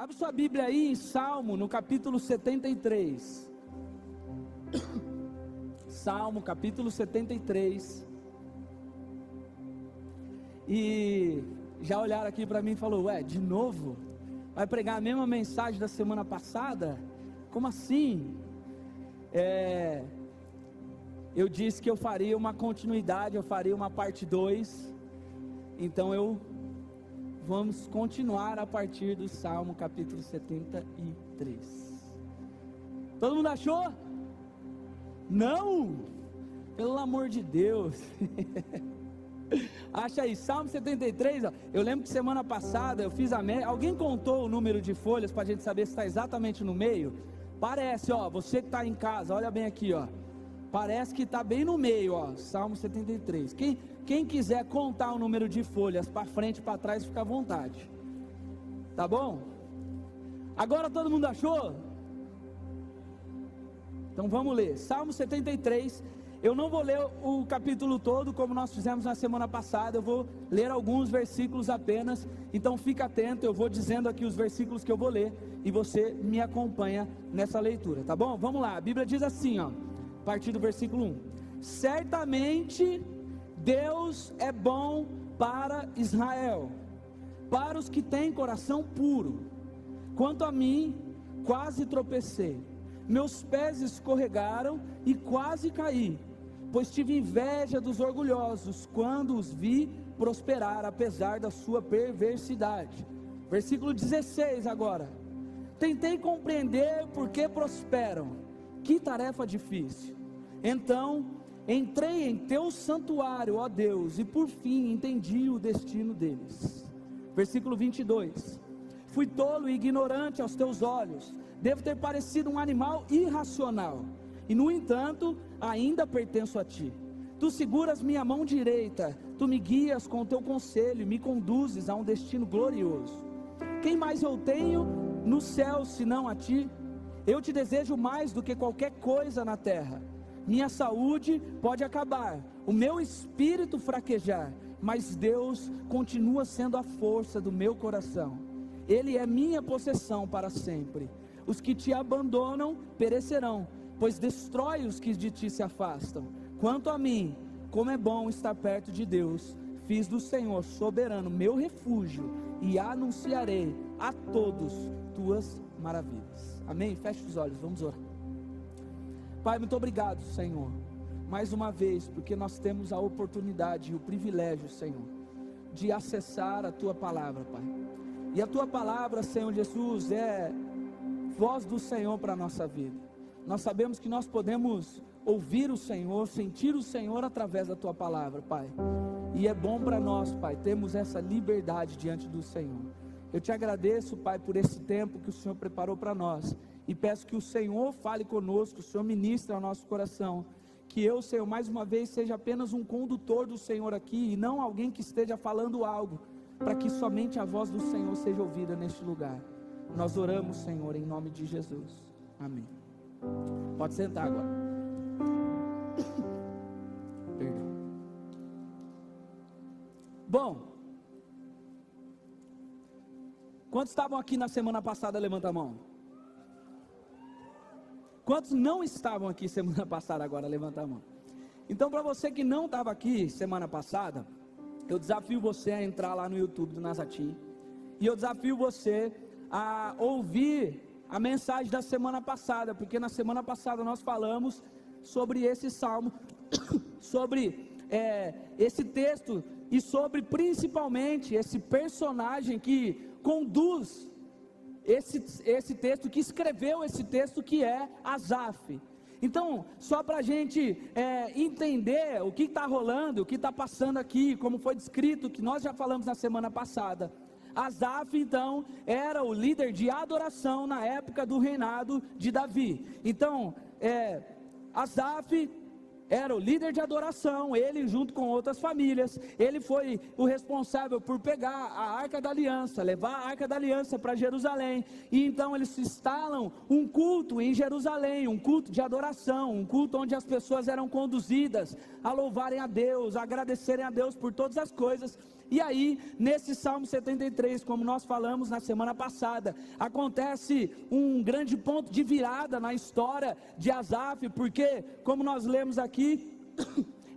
Abre sua Bíblia aí em Salmo, no capítulo 73. Salmo, capítulo 73. E já olharam aqui para mim e falou: ué, de novo? Vai pregar a mesma mensagem da semana passada? Como assim? Eu disse que eu faria uma continuidade, eu faria uma parte 2. Então vamos continuar a partir do Salmo capítulo 73. Todo mundo achou? Não? Pelo amor de Deus. Acha aí, Salmo 73, ó. Eu lembro que semana passada eu fiz a média. Alguém contou o número de folhas para a gente saber se está exatamente no meio? Parece, ó, você que está em casa, olha bem aqui, ó. Parece que está bem no meio, ó, Salmo 73. Quem quiser contar o número de folhas para frente e para trás, fica à vontade. Tá bom? Agora todo mundo achou? Então vamos ler, Salmo 73. Eu não vou ler o capítulo todo, como nós fizemos na semana passada. Eu vou ler alguns versículos apenas. Então fica atento, eu vou dizendo aqui os versículos que eu vou ler, e você me acompanha nessa leitura, tá bom? Vamos lá, a Bíblia diz assim, ó, a partir do versículo 1: certamente Deus é bom para Israel, para os que têm coração puro. Quanto a mim, quase tropecei, meus pés escorregaram e quase caí, pois tive inveja dos orgulhosos quando os vi prosperar, apesar da sua perversidade. Versículo 16 agora: tentei compreender por que prosperam, que tarefa difícil. Então entrei em teu santuário, ó Deus, e por fim entendi o destino deles. Versículo 22: fui tolo e ignorante aos teus olhos, devo ter parecido um animal irracional, e no entanto ainda pertenço a ti. Tu seguras minha mão direita, tu me guias com o teu conselho e me conduzes a um destino glorioso. Quem mais eu tenho no céu senão a ti? Eu te desejo mais do que qualquer coisa na terra. Minha saúde pode acabar, o meu espírito fraquejar, mas Deus continua sendo a força do meu coração. Ele é minha possessão para sempre. Os que te abandonam perecerão, pois destrói os que de ti se afastam. Quanto a mim, como é bom estar perto de Deus. Fiz do Senhor soberano meu refúgio, e anunciarei a todos tuas maravilhas. Amém? Feche os olhos, vamos orar. Pai, muito obrigado, Senhor, mais uma vez, porque nós temos a oportunidade e o privilégio, Senhor, de acessar a tua palavra, Pai. E a tua palavra, Senhor Jesus, é voz do Senhor para a nossa vida. Nós sabemos que nós podemos ouvir o Senhor, sentir o Senhor através da tua palavra, Pai. E é bom para nós, Pai, termos essa liberdade diante do Senhor. Eu te agradeço, Pai, por esse tempo que o Senhor preparou para nós. E peço que o Senhor fale conosco, o Senhor ministre ao nosso coração. Que eu, Senhor, mais uma vez seja apenas um condutor do Senhor aqui, e não alguém que esteja falando algo, para que somente a voz do Senhor seja ouvida neste lugar. Nós oramos, Senhor, em nome de Jesus. Amém. Pode sentar agora. Perdão. Bom, quantos estavam aqui na semana passada? Levanta a mão. Quantos não estavam aqui semana passada? Agora levanta a mão. Então, para você que não estava aqui semana passada, eu desafio você a entrar lá no YouTube do Nazatim, e eu desafio você a ouvir a mensagem da semana passada, porque na semana passada nós falamos sobre esse salmo, sobre esse texto, e sobre principalmente esse personagem que conduz esse texto, que escreveu esse texto, que é Asaf. Então, só para a gente entender o que está rolando, o que está passando aqui, como foi descrito, que nós já falamos na semana passada. Asaf, então, era o líder de adoração na época do reinado de Davi. Então, Asaf era o líder de adoração, ele junto com outras famílias, ele foi o responsável por pegar a Arca da Aliança, levar a Arca da Aliança para Jerusalém, e então eles instalam um culto em Jerusalém, um culto de adoração, um culto onde as pessoas eram conduzidas a louvarem a Deus, a agradecerem a Deus por todas as coisas, E aí, nesse Salmo 73, como nós falamos na semana passada, acontece um grande ponto de virada na história de Asaf, porque, como nós lemos aqui,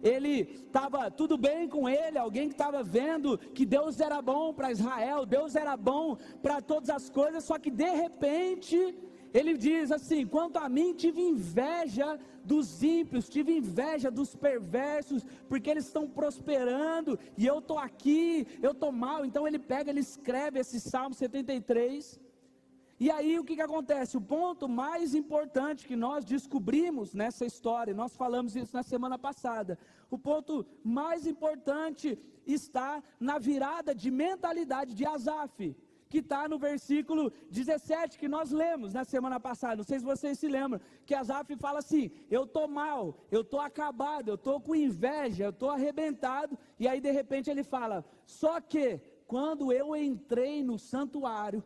ele estava tudo bem com ele, alguém que estava vendo que Deus era bom para Israel, Deus era bom para todas as coisas, só que de repente, ele diz assim: quanto a mim, tive inveja dos ímpios, tive inveja dos perversos, porque eles estão prosperando, e eu estou aqui, eu estou mal. Então ele pega, ele escreve esse Salmo 73, e aí o que acontece? O ponto mais importante que nós descobrimos nessa história, nós falamos isso na semana passada, o ponto mais importante está na virada de mentalidade de Asaf, que está no versículo 17, que nós lemos na semana passada. Não sei se vocês se lembram, que Asaf fala assim: eu estou mal, eu estou acabado, eu estou com inveja, eu estou arrebentado. E aí de repente ele fala: só que quando eu entrei no santuário,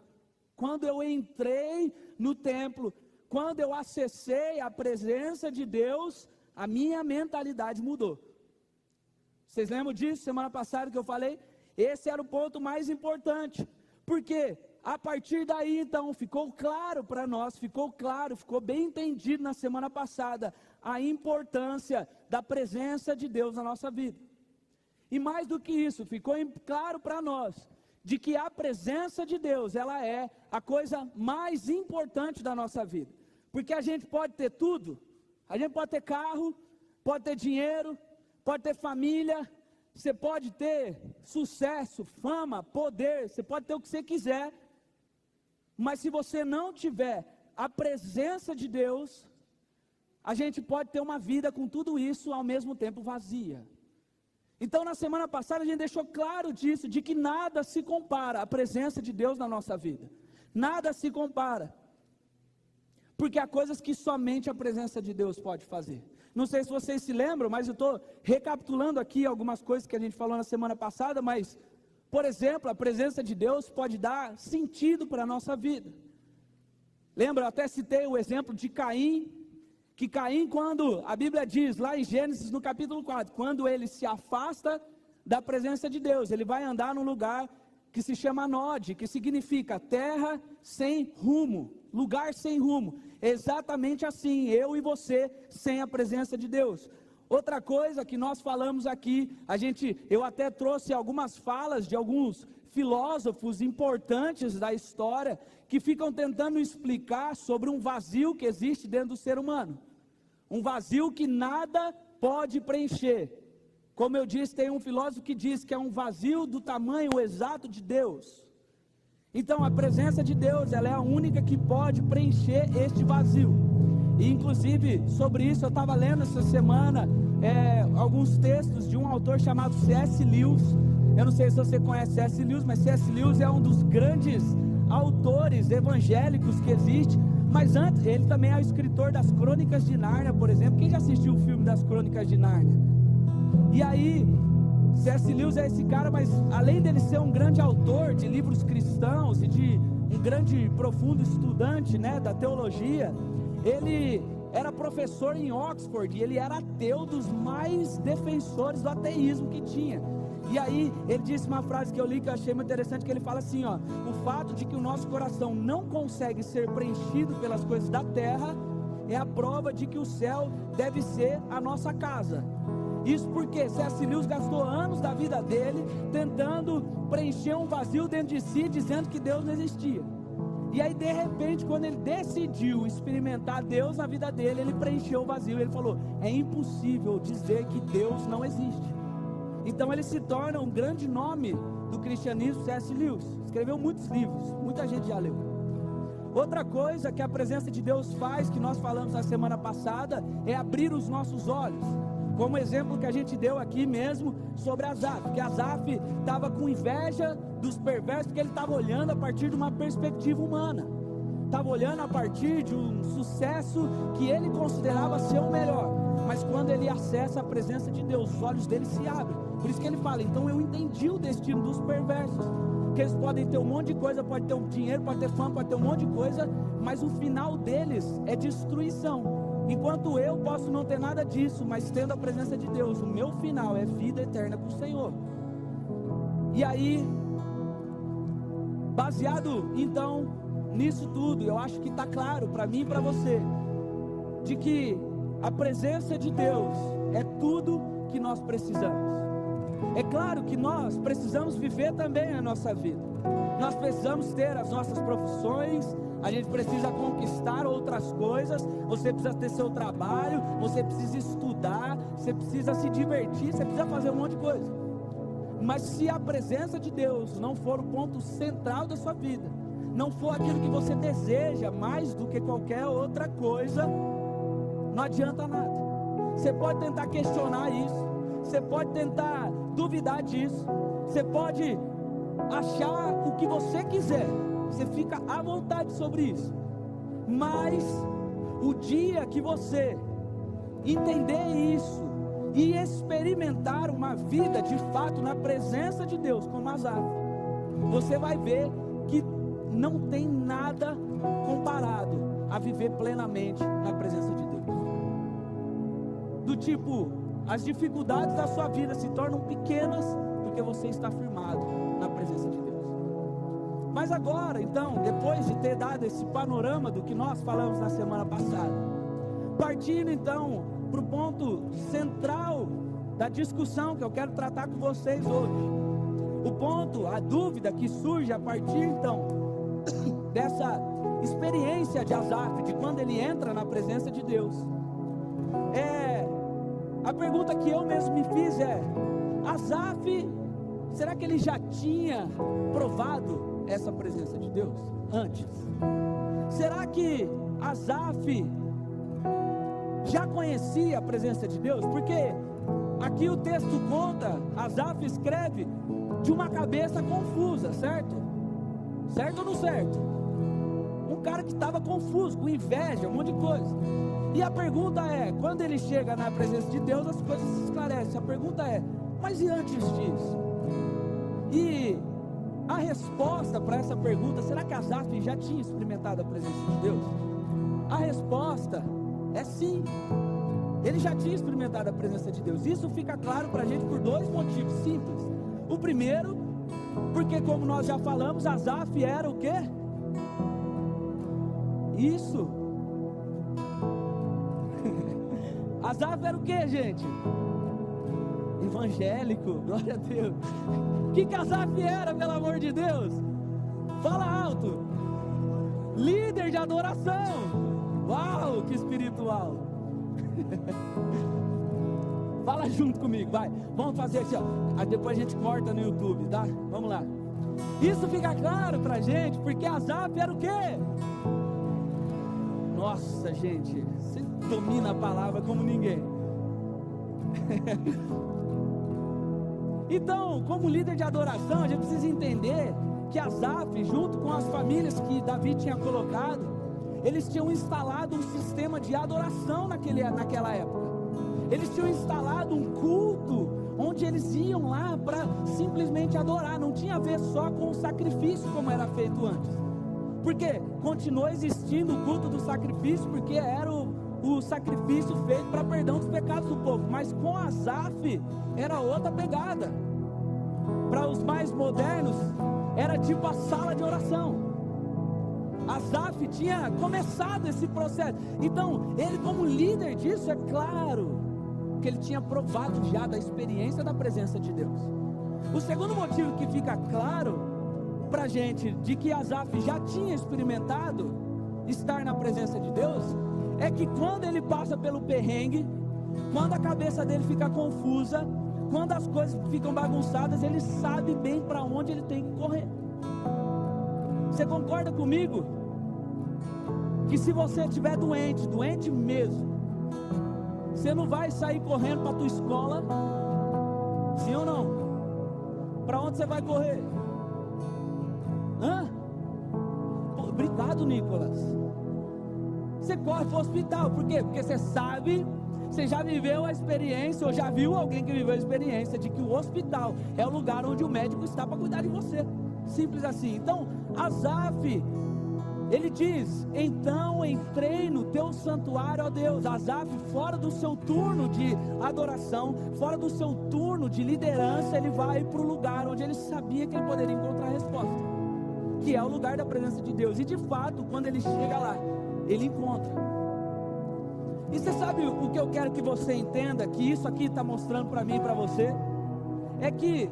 quando eu entrei no templo, quando eu acessei a presença de Deus, a minha mentalidade mudou. Vocês lembram disso semana passada que eu falei? Esse era o ponto mais importante. Porque a partir daí então ficou claro para nós, ficou bem entendido na semana passada a importância da presença de Deus na nossa vida. E mais do que isso, ficou claro para nós de que a presença de Deus, ela é a coisa mais importante da nossa vida. Porque a gente pode ter tudo, a gente pode ter carro, pode ter dinheiro, pode ter família, você pode ter sucesso, fama, poder, você pode ter o que você quiser, mas se você não tiver a presença de Deus, a gente pode ter uma vida com tudo isso ao mesmo tempo vazia. Então na semana passada a gente deixou claro disso, de que nada se compara à presença de Deus na nossa vida, nada se compara, porque há coisas que somente a presença de Deus pode fazer. Não sei se vocês se lembram, mas eu estou recapitulando aqui algumas coisas que a gente falou na semana passada, mas, por exemplo, a presença de Deus pode dar sentido para a nossa vida. Lembra, eu até citei o exemplo de Caim, que Caim, quando a Bíblia diz, lá em Gênesis, no capítulo 4, quando ele se afasta da presença de Deus, ele vai andar num lugar que se chama Nod, que significa terra sem rumo, lugar sem rumo. Exatamente assim, eu e você, sem a presença de Deus. Outra coisa que nós falamos aqui, eu até trouxe algumas falas de alguns filósofos importantes da história, que ficam tentando explicar sobre um vazio que existe dentro do ser humano. Um vazio que nada pode preencher. Como eu disse, tem um filósofo que diz que é um vazio do tamanho exato de Deus. Então a presença de Deus, ela é a única que pode preencher este vazio. E inclusive sobre isso eu estava lendo essa semana alguns textos de um autor chamado C.S. Lewis. Eu não sei se você conhece C.S. Lewis, mas C.S. Lewis é um dos grandes autores evangélicos que existe. Mas antes, ele também é o escritor das Crônicas de Nárnia, por exemplo. Quem já assistiu o filme das Crônicas de Nárnia? E aí, C.S. Lewis é esse cara, mas além dele ser um grande autor de livros cristãos e de um grande, profundo estudante, da teologia, ele era professor em Oxford e ele era ateu, dos mais defensores do ateísmo que tinha. E aí, ele disse uma frase que eu li que eu achei muito interessante, que ele fala assim, o fato de que o nosso coração não consegue ser preenchido pelas coisas da terra, é a prova de que o céu deve ser a nossa casa. Isso porque C.S. Lewis gastou anos da vida dele tentando preencher um vazio dentro de si, dizendo que Deus não existia. E aí de repente, quando ele decidiu experimentar Deus na vida dele, ele preencheu o vazio. Ele falou, é impossível dizer que Deus não existe. Então ele se torna um grande nome do cristianismo, C.S. Lewis. Escreveu muitos livros, muita gente já leu. Outra coisa que a presença de Deus faz, que nós falamos na semana passada, é abrir os nossos olhos. Como exemplo que a gente deu aqui mesmo sobre Asaf, que Asaf estava com inveja dos perversos, porque ele estava olhando a partir de uma perspectiva humana, estava olhando a partir de um sucesso que ele considerava ser o melhor, mas quando ele acessa a presença de Deus, os olhos dele se abrem. Por isso que ele fala, então eu entendi o destino dos perversos, que eles podem ter um monte de coisa, pode ter um dinheiro, pode ter fama, pode ter um monte de coisa, mas o final deles é destruição. Enquanto eu posso não ter nada disso, mas tendo a presença de Deus, o meu final é vida eterna com o Senhor. E aí, baseado então nisso tudo, eu acho que está claro para mim e para você, de que a presença de Deus é tudo que nós precisamos. É claro que nós precisamos viver também a nossa vida, nós precisamos ter as nossas profissões, a gente precisa conquistar outras coisas, você precisa ter seu trabalho, você precisa estudar, você precisa se divertir, você precisa fazer um monte de coisa. Mas se a presença de Deus não for o ponto central da sua vida, não for aquilo que você deseja mais do que qualquer outra coisa, não adianta nada. Você pode tentar questionar isso, você pode tentar duvidar disso, você pode achar o que você quiser, você fica à vontade sobre isso, mas o dia que você entender isso e experimentar uma vida de fato na presença de Deus, como Asaf, você vai ver que não tem nada comparado a viver plenamente na presença de Deus. Do tipo, as dificuldades da sua vida se tornam pequenas porque você está firmado na presença de Deus. Mas agora, então, depois de ter dado esse panorama do que nós falamos na semana passada, partindo então para o ponto central da discussão que eu quero tratar com vocês hoje, o ponto, a dúvida que surge a partir então dessa experiência de Asaf, de quando ele entra na presença de Deus, a pergunta que eu mesmo me fiz é: Asaf, será que ele já tinha provado essa presença de Deus antes? Será que Asaf já conhecia a presença de Deus? Porque aqui o texto conta, Asaf escreve de uma cabeça confusa, certo? Certo ou não certo? Um cara que estava confuso, com inveja, um monte de coisa. E a pergunta é, quando ele chega na presença de Deus, as coisas se esclarecem. A pergunta é, mas e antes disso? E a resposta para essa pergunta, será que Asaf já tinha experimentado a presença de Deus? A resposta é sim. Ele já tinha experimentado a presença de Deus. Isso fica claro para a gente por dois motivos simples. O primeiro, porque como nós já falamos, Asaf era o quê? Isso. Asaf era o quê, gente? Evangélico, glória a Deus. O que Asaf era, pelo amor de Deus? Fala alto. Líder de adoração. Uau, que espiritual. Fala junto comigo, vai. Vamos fazer assim, ó. Depois a gente corta no YouTube, tá? Vamos lá. Isso fica claro pra gente, porque Asaf era o quê? Nossa, gente, você domina a palavra como ninguém. Então, como líder de adoração, a gente precisa entender que Asaf, junto com as famílias que Davi tinha colocado, eles tinham instalado um sistema de adoração naquela época. Eles tinham instalado um culto, onde eles iam lá para simplesmente adorar, não tinha a ver só com o sacrifício como era feito antes. Porque continuou existindo o culto do sacrifício, porque era o sacrifício feito para perdão dos pecados do povo. Mas com Asaf era outra pegada. Para os mais modernos, era tipo a sala de oração. Asaf tinha começado esse processo. Então, ele como líder disso, é claro que ele tinha provado já da experiência da presença de Deus. O segundo motivo que fica claro pra gente de que Asaf já tinha experimentado estar na presença de Deus, é que quando ele passa pelo perrengue, quando a cabeça dele fica confusa, quando as coisas ficam bagunçadas, ele sabe bem para onde ele tem que correr. Você concorda comigo? Que se você estiver doente mesmo, você não vai sair correndo para a tua escola, sim ou não? Para onde você vai correr? Pô, obrigado, Nicolas. Você corre para o hospital, por quê? Porque você sabe, você já viveu a experiência, ou já viu alguém que viveu a experiência de que o hospital é o lugar onde o médico está para cuidar de você. Simples assim. Então, Asaf Ele diz: então entrei no teu santuário, ó Deus. Asaf, fora do seu turno de adoração, fora do seu turno de liderança, ele vai para o lugar onde ele sabia que ele poderia encontrar a resposta, que é o lugar da presença de Deus. E de fato, quando ele chega lá, ele encontra. E você sabe o que eu quero que você entenda, que isso aqui está mostrando para mim e para você? É que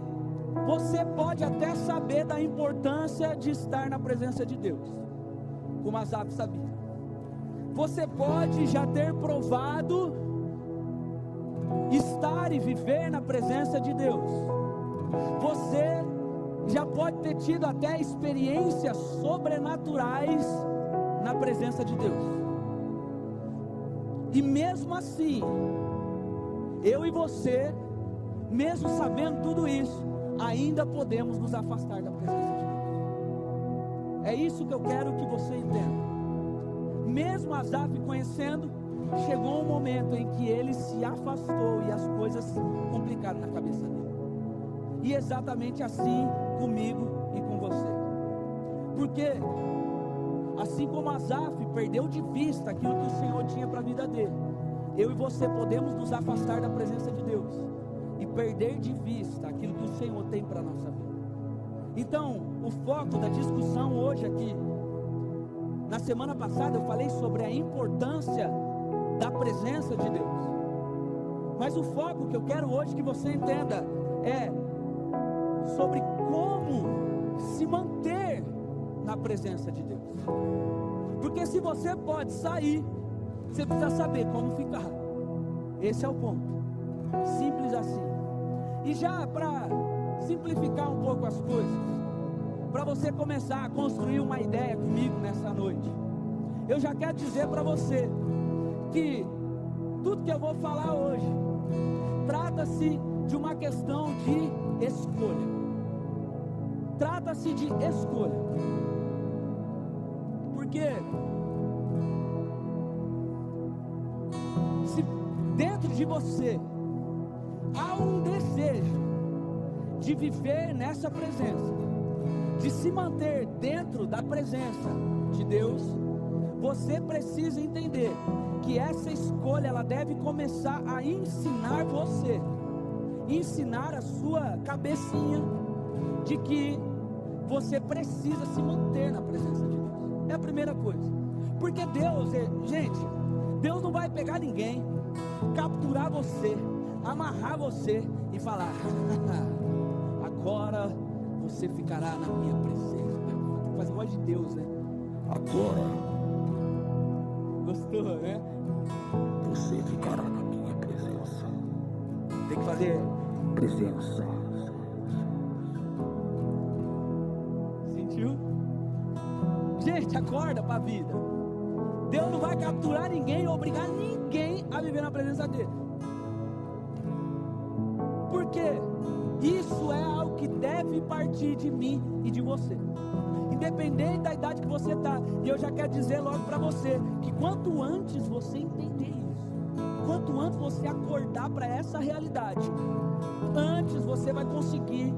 você pode até saber da importância de estar na presença de Deus, como Asaf sabia. Você pode já ter provado estar e viver na presença de Deus. Você já pode ter tido até experiências sobrenaturais na presença de Deus. E mesmo assim, eu e você, mesmo sabendo tudo isso, ainda podemos nos afastar da presença de Deus. É isso que eu quero que você entenda. Mesmo Asaf conhecendo, chegou um momento em que ele se afastou e as coisas se complicaram na cabeça dele. E exatamente assim comigo e com você. Porque assim como Asaf perdeu de vista aquilo que o Senhor tinha para a vida dele, eu e você podemos nos afastar da presença de Deus e perder de vista aquilo que o Senhor tem para a nossa vida. Então, o foco da discussão hoje aqui, na semana passada eu falei sobre a importância da presença de Deus, mas o foco que eu quero hoje que você entenda é sobre como se manter na presença de Deus. Porque se você pode sair, você precisa saber como ficar. Esse é o ponto, simples assim. E já para simplificar um pouco as coisas, para você começar a construir uma ideia comigo nessa noite, eu já quero dizer para você que tudo que eu vou falar hoje trata-se de uma questão de escolha. Trata-se de escolha. Porque se dentro de você há um desejo de viver nessa presença, de se manter dentro da presença de Deus, você precisa entender que essa escolha ela deve começar a ensinar você, ensinar a sua cabecinha de que você precisa se manter na presença de Deus. É a primeira coisa. Porque Deus, gente, Deus não vai pegar ninguém, capturar você, amarrar você e falar: agora você ficará na minha presença. Tem que fazer voz de Deus, né? Agora Gostou, né? você ficará na minha presença. Tem que fazer Presença. Sentiu? Gente, acorda para a vida. Deus não vai capturar ninguém, obrigar ninguém a viver na presença dele. Porque isso é algo que deve partir de mim e de você, independente da idade que você está. E eu já quero dizer logo para você que quanto antes você entender isso, quanto antes você acordar para essa realidade, antes você vai conseguir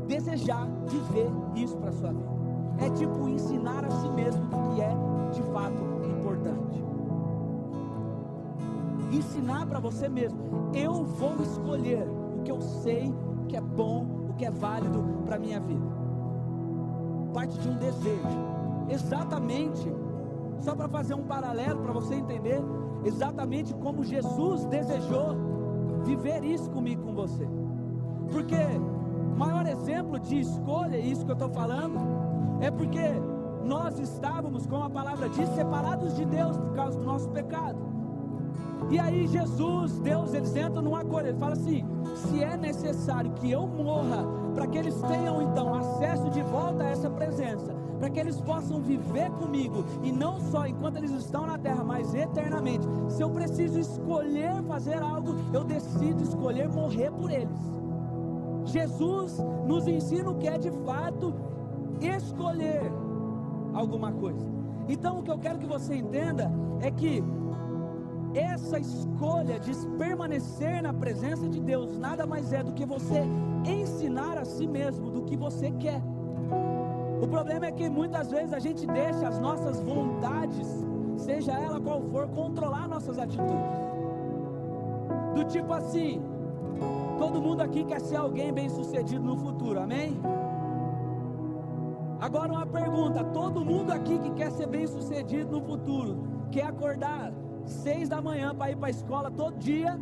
desejar viver isso para a sua vida. É tipo ensinar a si mesmo o que é de fato importante. Ensinar para você mesmo: eu vou escolher o que eu sei que é bom, o que é válido para a minha vida. Parte de um desejo. Exatamente, só para fazer um paralelo para você entender, exatamente como Jesus desejou viver isso comigo, com você. Porque o maior exemplo de escolha, isso que eu estou falando, é porque nós estávamos, como a palavra diz, separados de Deus por causa do nosso pecado. E aí Jesus, Deus, eles entram num acordo. Ele fala assim: se é necessário que eu morra, para que eles tenham então acesso de volta a essa presença, para que eles possam viver comigo, e não só enquanto eles estão na terra, mas eternamente. Se eu preciso escolher fazer algo, eu decido escolher morrer por eles. Jesus nos ensina o que é de fato escolher alguma coisa. Então o que eu quero que você entenda é que essa escolha de permanecer na presença de Deus nada mais é do que você ensinar a si mesmo do que você quer. O problema é que muitas vezes a gente deixa as nossas vontades, seja ela qual for, controlar nossas atitudes. Do tipo assim, todo mundo aqui quer ser alguém bem sucedido no futuro, amém? Agora uma pergunta, todo mundo aqui que quer ser bem sucedido no futuro, quer acordar 6 da manhã para ir para a escola todo dia,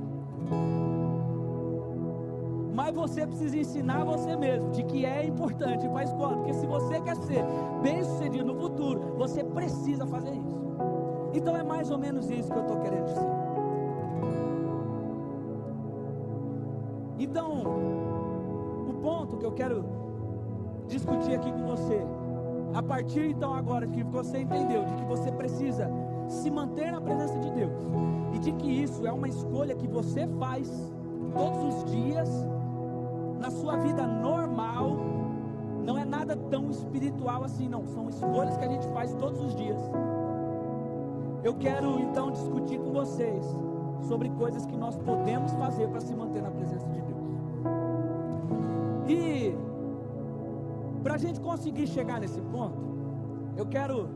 mas você precisa ensinar você mesmo de que é importante ir para a escola, porque se você quer ser bem sucedido no futuro, você precisa fazer isso. Então é mais ou menos isso que eu estou querendo dizer. Então, o ponto que eu quero discutir aqui com você, a partir então agora que você entendeu de que você precisa se manter na presença de Deus, e de que isso é uma escolha que você faz todos os dias, na sua vida normal, não é nada tão espiritual assim não, são escolhas que a gente faz todos os dias. Eu quero então discutir com vocês sobre coisas que nós podemos fazer para se manter na presença de Deus. E para a gente conseguir chegar nesse ponto, eu quero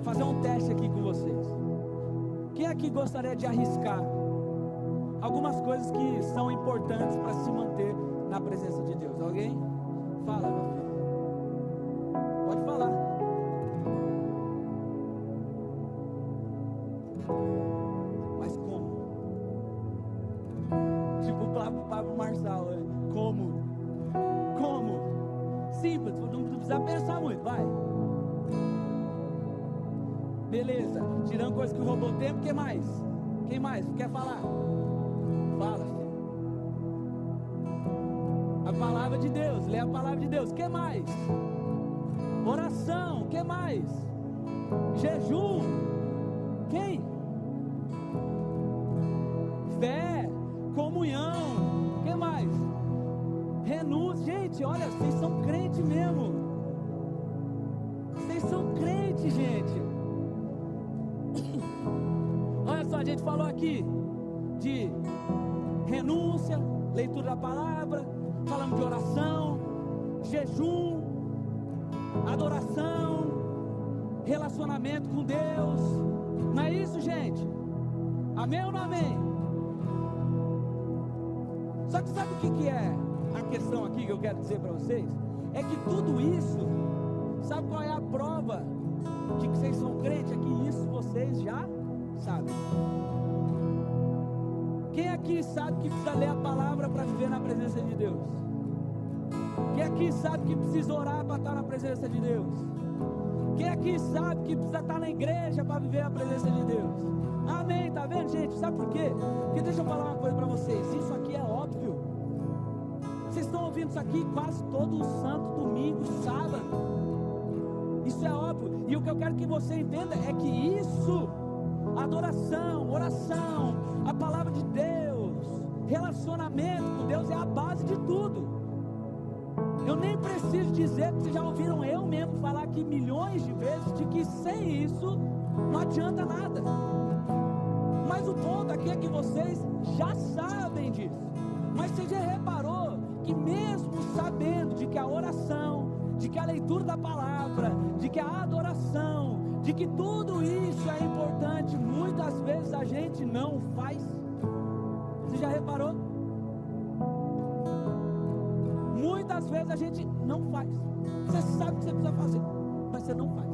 fazer um teste aqui com vocês. Quem aqui gostaria de arriscar algumas coisas que são importantes para se manter na presença de Deus? Alguém? Fala, meu filho. Pode falar. Mas como? Tipo o Pablo Marçal, né? Como? Simples, não precisa pensar muito, vai. Beleza, tirando coisa que o robô tem, quem mais? Quem mais? Quer falar? Fala, filho. A palavra de Deus, lê a palavra de Deus. Que mais? Oração, que mais? Jejum. Quem? Fé, comunhão. Que mais? Renúncia. Gente, olha, vocês são crentes mesmo. Vocês são crentes, gente. Olha só, a gente falou aqui de renúncia, leitura da palavra, falamos de oração, jejum, adoração, relacionamento com Deus. Não é isso, gente? Amém ou não amém? Só que sabe o que é a questão aqui que eu quero dizer para vocês? É que tudo isso, sabe qual é a prova de que vocês são crentes? É que isso vocês já sabem. Quem aqui sabe que precisa ler a palavra para viver na presença de Deus? Quem aqui sabe que precisa orar para estar na presença de Deus? Quem aqui sabe que precisa estar na igreja para viver a presença de Deus? Amém, tá vendo, gente? Sabe por quê? Porque deixa eu falar uma coisa para vocês, isso aqui é óbvio. Vocês estão ouvindo isso aqui quase todo santo domingo, sábado. Isso é óbvio. E o que eu quero que você entenda é que isso, adoração, oração, a palavra de Deus, relacionamento com Deus é a base de tudo. Eu nem preciso dizer, porque vocês já ouviram eu mesmo falar aqui milhões de vezes, de que sem isso não adianta nada. Mas o ponto aqui é que vocês já sabem disso. Mas você já reparou que mesmo sabendo de que a oração, de que a leitura da palavra, de que a adoração, de que tudo isso é importante, muitas vezes a gente não faz? Você já reparou? Muitas vezes a gente não faz. Você sabe que você precisa fazer, mas você não faz.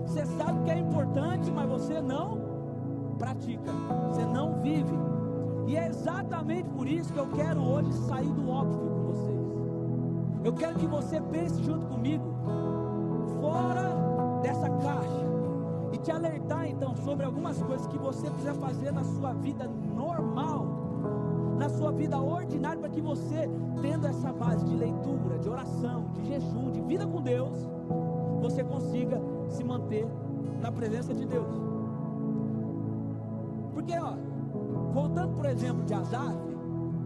Você sabe que é importante, mas você não pratica, você não vive. E é exatamente por isso que eu quero hoje sair do óbvio com vocês. Eu quero que você pense junto comigo, fora dessa caixa, e te alertar então sobre algumas coisas que você precisa fazer na sua vida normal, na sua vida ordinária, para que você, tendo essa base de leitura, de oração, de jejum, de vida com Deus, você consiga se manter na presença de Deus. Porque, ó, voltando por exemplo de Asaf,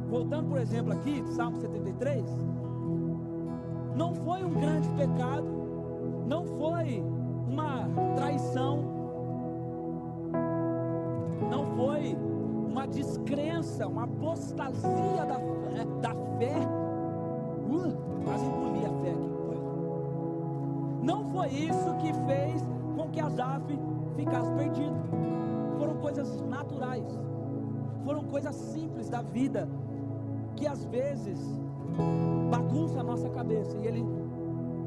voltando por exemplo aqui de Salmo 73, não foi um grande pecado, não foi uma traição, não foi uma descrença, uma apostasia da fé. Quase engoli a fé aqui. foi isso que fez com que Asaf ficasse perdido. Foram coisas naturais, foram coisas simples da vida, que às vezes bagunça a nossa cabeça, e ele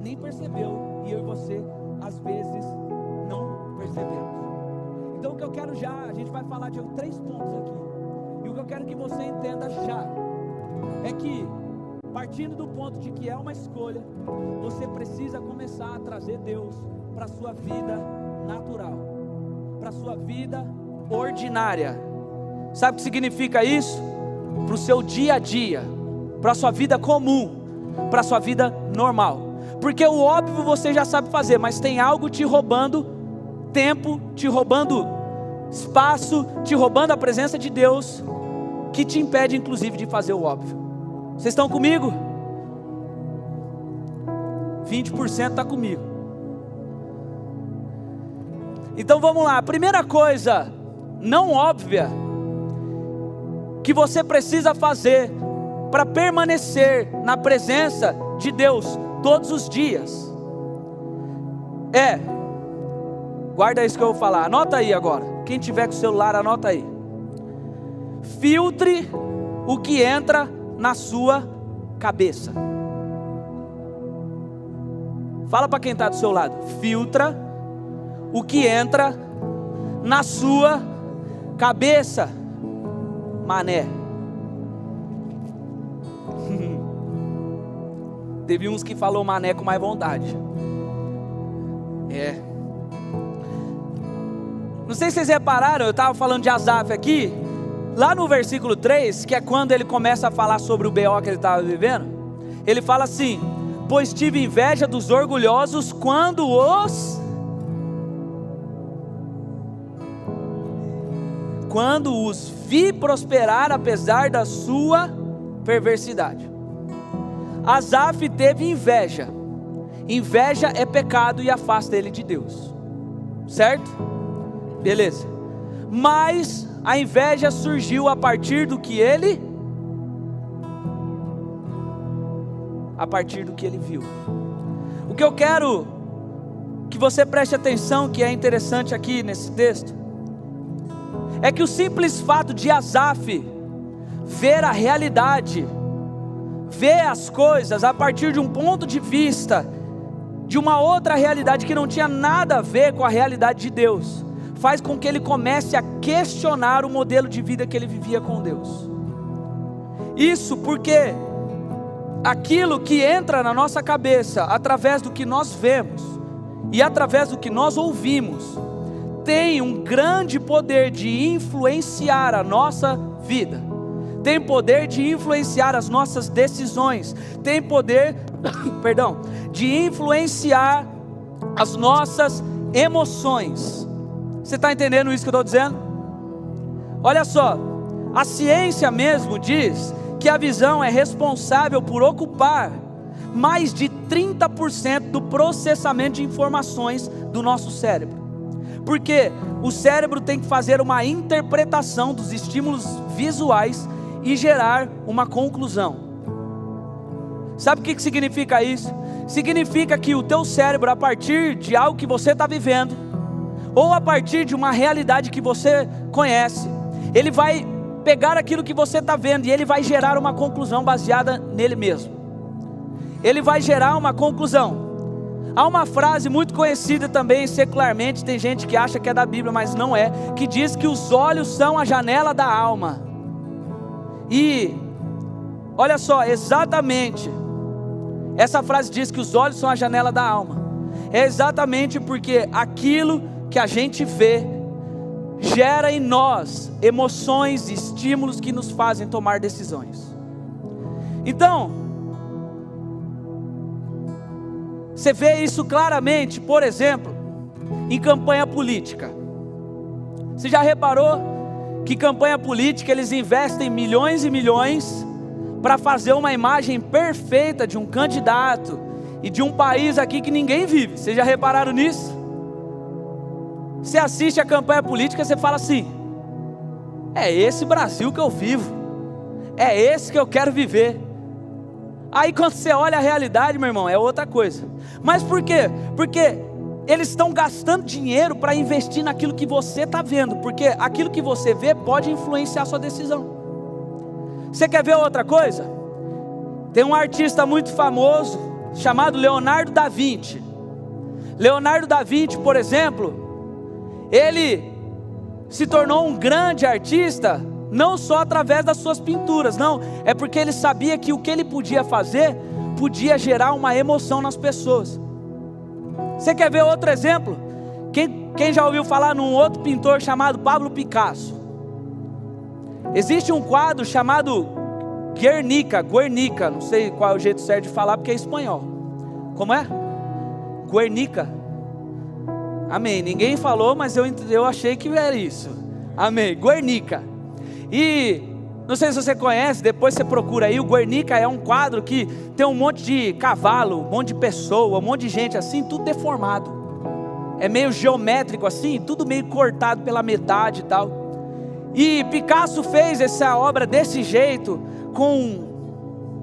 nem percebeu, e eu e você às vezes não percebemos. Então o que eu quero a gente vai falar de 3 pontos aqui, e o que eu quero que você entenda já, é que partindo do ponto de que é uma escolha, você precisa começar a trazer Deus para a sua vida natural, para a sua vida ordinária. Sabe o que significa isso? Para o seu dia a dia, para a sua vida comum, para a sua vida normal. Porque o óbvio você já sabe fazer, mas tem algo te roubando tempo, te roubando espaço, te roubando a presença de Deus, que te impede inclusive de fazer o óbvio. Vocês estão comigo? 20% está comigo. Então vamos lá, a primeira coisa não óbvia que você precisa fazer para permanecer na presença de Deus todos os dias guarda isso que eu vou falar, anota aí agora, quem tiver com o celular anota aí: filtre o que entra na sua cabeça. Fala para quem está do seu lado: filtra o que entra na sua cabeça, mané. Teve uns que falou mané com mais vontade. Não sei se vocês repararam, eu estava falando de Asaf aqui, lá no versículo 3, que é quando ele começa a falar sobre o BO que ele estava vivendo. Ele fala assim: pois tive inveja dos orgulhosos quando os vi prosperar apesar da sua perversidade. Asaf teve inveja. Inveja é pecado e afasta ele de Deus, certo? Beleza. Mas a inveja surgiu a partir do que ele viu. O que eu quero que você preste atenção, que é interessante aqui nesse texto, é que o simples fato de Asaf ver a realidade, ver as coisas a partir de um ponto de vista de uma outra realidade que não tinha nada a ver com a realidade de Deus, faz com que ele comece a questionar o modelo de vida que ele vivia com Deus. Isso porque aquilo que entra na nossa cabeça através do que nós vemos e através do que nós ouvimos tem um grande poder de influenciar a nossa vida, tem poder de influenciar as nossas decisões, tem poder, de influenciar as nossas emoções. Você está entendendo isso que eu estou dizendo? Olha só, a ciência mesmo diz que a visão é responsável por ocupar mais de 30% do processamento de informações do nosso cérebro. Porque o cérebro tem que fazer uma interpretação dos estímulos visuais e gerar uma conclusão. Sabe o que significa isso? Significa que o teu cérebro, a partir de algo que você está vivendo, ou a partir de uma realidade que você conhece, ele vai pegar aquilo que você está vendo e ele vai gerar uma conclusão baseada nele mesmo. Ele vai gerar uma conclusão. Há uma frase muito conhecida também secularmente, tem gente que acha que é da Bíblia, mas não é, que diz que os olhos são a janela da alma. E olha só, exatamente, essa frase diz que os olhos são a janela da alma. É exatamente porque aquilo que a gente vê gera em nós emoções e estímulos que nos fazem tomar decisões. Então, você vê isso claramente, por exemplo, em campanha política. Você já reparou que campanha política eles investem milhões e milhões para fazer uma imagem perfeita de um candidato e de um país aqui que ninguém vive? Vocês já repararam nisso? Você assiste a campanha política e você fala assim: é esse Brasil que eu vivo, é esse que eu quero viver. Aí quando você olha a realidade, meu irmão, é outra coisa. Mas por quê? Porque eles estão gastando dinheiro para investir naquilo que você está vendo, porque aquilo que você vê pode influenciar a sua decisão. Você quer ver outra coisa? Tem um artista muito famoso chamado Leonardo da Vinci. Leonardo da Vinci, por exemplo, ele se tornou um grande artista não só através das suas pinturas, não, é porque ele sabia que o que ele podia fazer podia gerar uma emoção nas pessoas. Você quer ver outro exemplo? Quem já ouviu falar num outro pintor chamado Pablo Picasso? Existe um quadro chamado Guernica, não sei qual é o jeito certo de falar porque é espanhol. Como é? Guernica. Amém, ninguém falou, mas eu achei que era isso. Amém, Guernica. E não sei se você conhece, depois você procura aí. O Guernica é um quadro que tem um monte de cavalo, um monte de pessoa, um monte de gente assim, tudo deformado. É meio geométrico assim, tudo meio cortado pela metade e tal. E Picasso fez essa obra desse jeito, com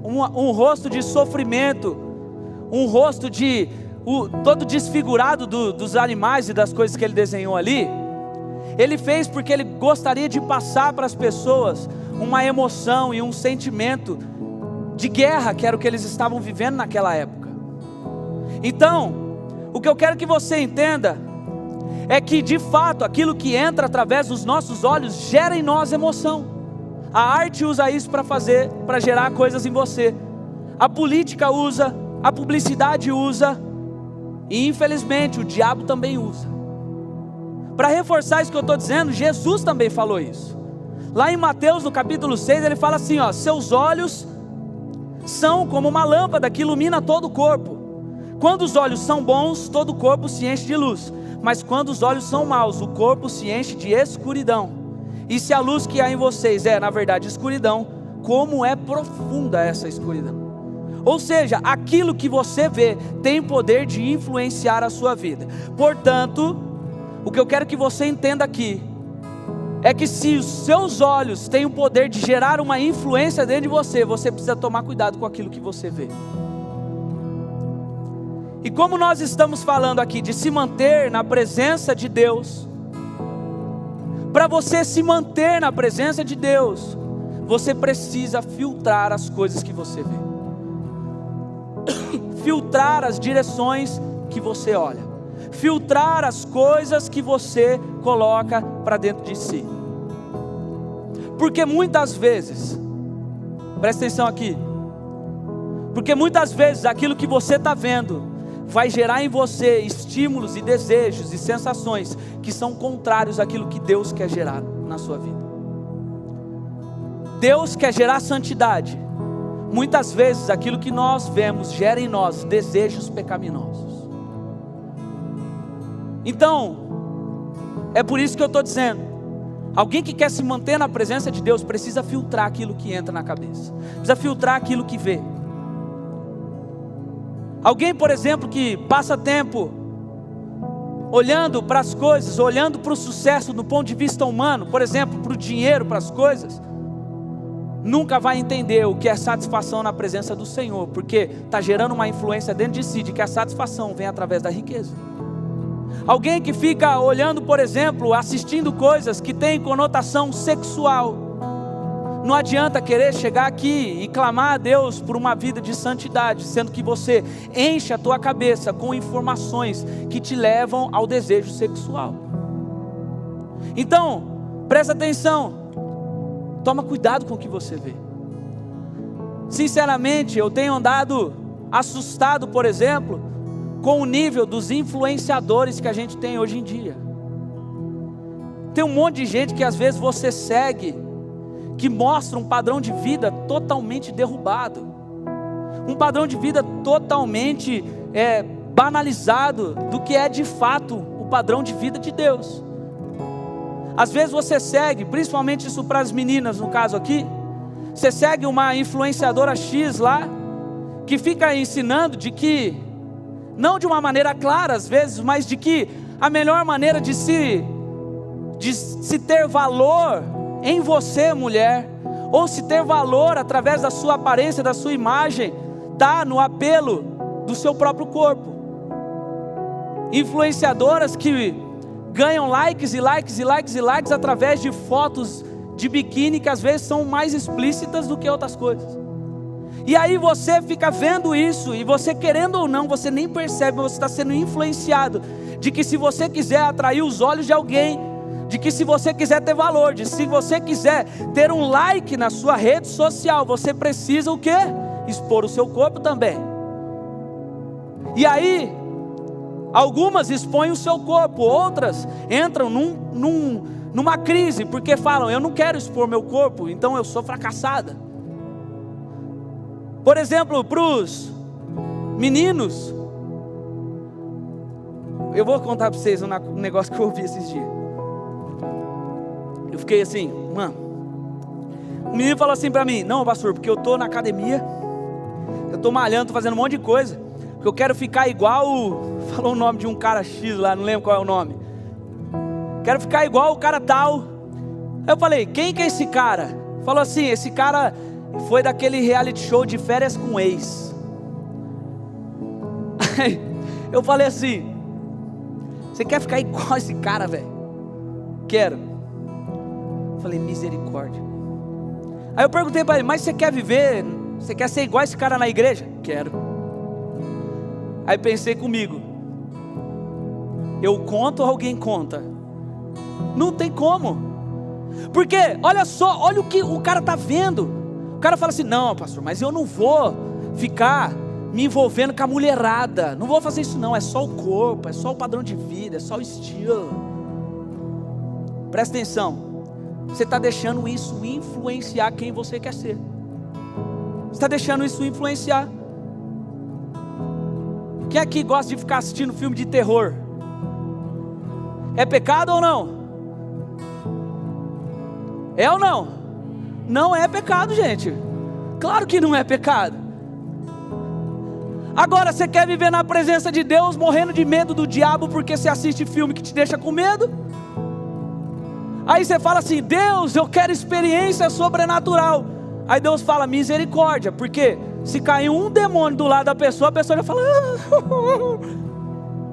um rosto de sofrimento, um rosto todo desfigurado dos animais e das coisas que ele desenhou ali. Ele fez porque ele gostaria de passar para as pessoas uma emoção e um sentimento de guerra, que era o que eles estavam vivendo naquela época. Então, o que eu quero que você entenda é que de fato aquilo que entra através dos nossos olhos gera em nós emoção. A arte usa isso para gerar coisas em você. A política usa, a publicidade usa, e infelizmente o diabo também usa. Para reforçar isso que eu estou dizendo, Jesus também falou isso. Lá em Mateus, no capítulo 6, ele fala assim, ó: seus olhos são como uma lâmpada que ilumina todo o corpo. Quando os olhos são bons, todo o corpo se enche de luz. Mas quando os olhos são maus, o corpo se enche de escuridão. E se a luz que há em vocês é, na verdade, escuridão, como é profunda essa escuridão. Ou seja, aquilo que você vê tem poder de influenciar a sua vida. Portanto, o que eu quero que você entenda aqui é que se os seus olhos têm o poder de gerar uma influência dentro de você, você precisa tomar cuidado com aquilo que você vê. E como nós estamos falando aqui de se manter na presença de Deus, para você se manter na presença de Deus, você precisa filtrar as coisas que você vê, filtrar as direções que você olha, filtrar as coisas que você coloca para dentro de si. Porque muitas vezes, presta atenção aqui, porque muitas vezes aquilo que você está vendo vai gerar em você estímulos e desejos e sensações que são contrários àquilo que Deus quer gerar na sua vida. Deus quer gerar santidade. Muitas vezes aquilo que nós vemos gera em nós desejos pecaminosos. Então, é por isso que eu estou dizendo, alguém que quer se manter na presença de Deus precisa filtrar aquilo que entra na cabeça, precisa filtrar aquilo que vê. Alguém, por exemplo, que passa tempo olhando para as coisas, olhando para o sucesso do ponto de vista humano, por exemplo, para o dinheiro, para as coisas, nunca vai entender o que é satisfação na presença do Senhor, porque está gerando uma influência dentro de si, de que a satisfação vem através da riqueza. Alguém que fica olhando, por exemplo, assistindo coisas que têm conotação sexual, não adianta querer chegar aqui e clamar a Deus por uma vida de santidade, sendo que você enche a tua cabeça com informações que te levam ao desejo sexual. Então, presta atenção, toma cuidado com o que você vê. Sinceramente, eu tenho andado assustado, por exemplo, com o nível dos influenciadores que a gente tem hoje em dia. Tem um monte de gente que às vezes você segue, que mostra um padrão de vida totalmente derrubado, um padrão de vida totalmente banalizado do que é de fato o padrão de vida de Deus. Às vezes você segue, principalmente isso para as meninas no caso aqui, você segue uma influenciadora X lá, que fica ensinando de que, não de uma maneira clara às vezes, mas de que a melhor maneira de se ter valor em você, mulher, ou se ter valor através da sua aparência, da sua imagem, está no apelo do seu próprio corpo. Influenciadoras que ganham likes e likes e likes e likes através de fotos de biquíni que às vezes são mais explícitas do que outras coisas. E aí você fica vendo isso, e você querendo ou não, você nem percebe, mas você está sendo influenciado de que se você quiser atrair os olhos de alguém, de que se você quiser ter valor, de se você quiser ter um like na sua rede social, você precisa o quê? Expor o seu corpo também. E aí, algumas expõem o seu corpo, outras entram numa crise, porque falam, eu não quero expor meu corpo, então eu sou fracassada. Por exemplo, para os meninos, eu vou contar para vocês um negócio que eu ouvi esses dias. Eu fiquei assim, mano. O menino falou assim para mim, não, pastor, porque eu estou na academia, eu estou malhando, estou fazendo um monte de coisa, porque eu quero ficar igual, falou o nome de um cara X lá, não lembro qual é o nome. Quero ficar igual o cara tal. Aí eu falei, quem que é esse cara? Falou assim, esse cara foi daquele reality show de férias com ex. Aí eu falei assim, você quer ficar igual esse cara, velho? Quero. Eu falei, misericórdia. Aí eu perguntei para ele, mas você quer viver, você quer ser igual esse cara na igreja? Quero. Aí pensei comigo, eu conto ou alguém conta? Não tem como. Porque, olha só, olha o que o cara está vendo. O cara fala assim, não pastor, mas eu não vou ficar me envolvendo com a mulherada, não vou fazer isso não, é só o corpo, é só o padrão de vida, é só o estilo. Presta atenção, você está deixando isso influenciar quem você quer ser. Você está deixando isso influenciar. Quem aqui gosta de ficar assistindo filme de terror? É pecado ou não? É ou não? Não é pecado, gente. Claro que não é pecado. Agora, você quer viver na presença de Deus, morrendo de medo do diabo, porque você assiste filme que te deixa com medo? Aí você fala assim, Deus, eu quero experiência sobrenatural. Aí Deus fala, misericórdia, porque se cair um demônio do lado da pessoa, a pessoa já fala,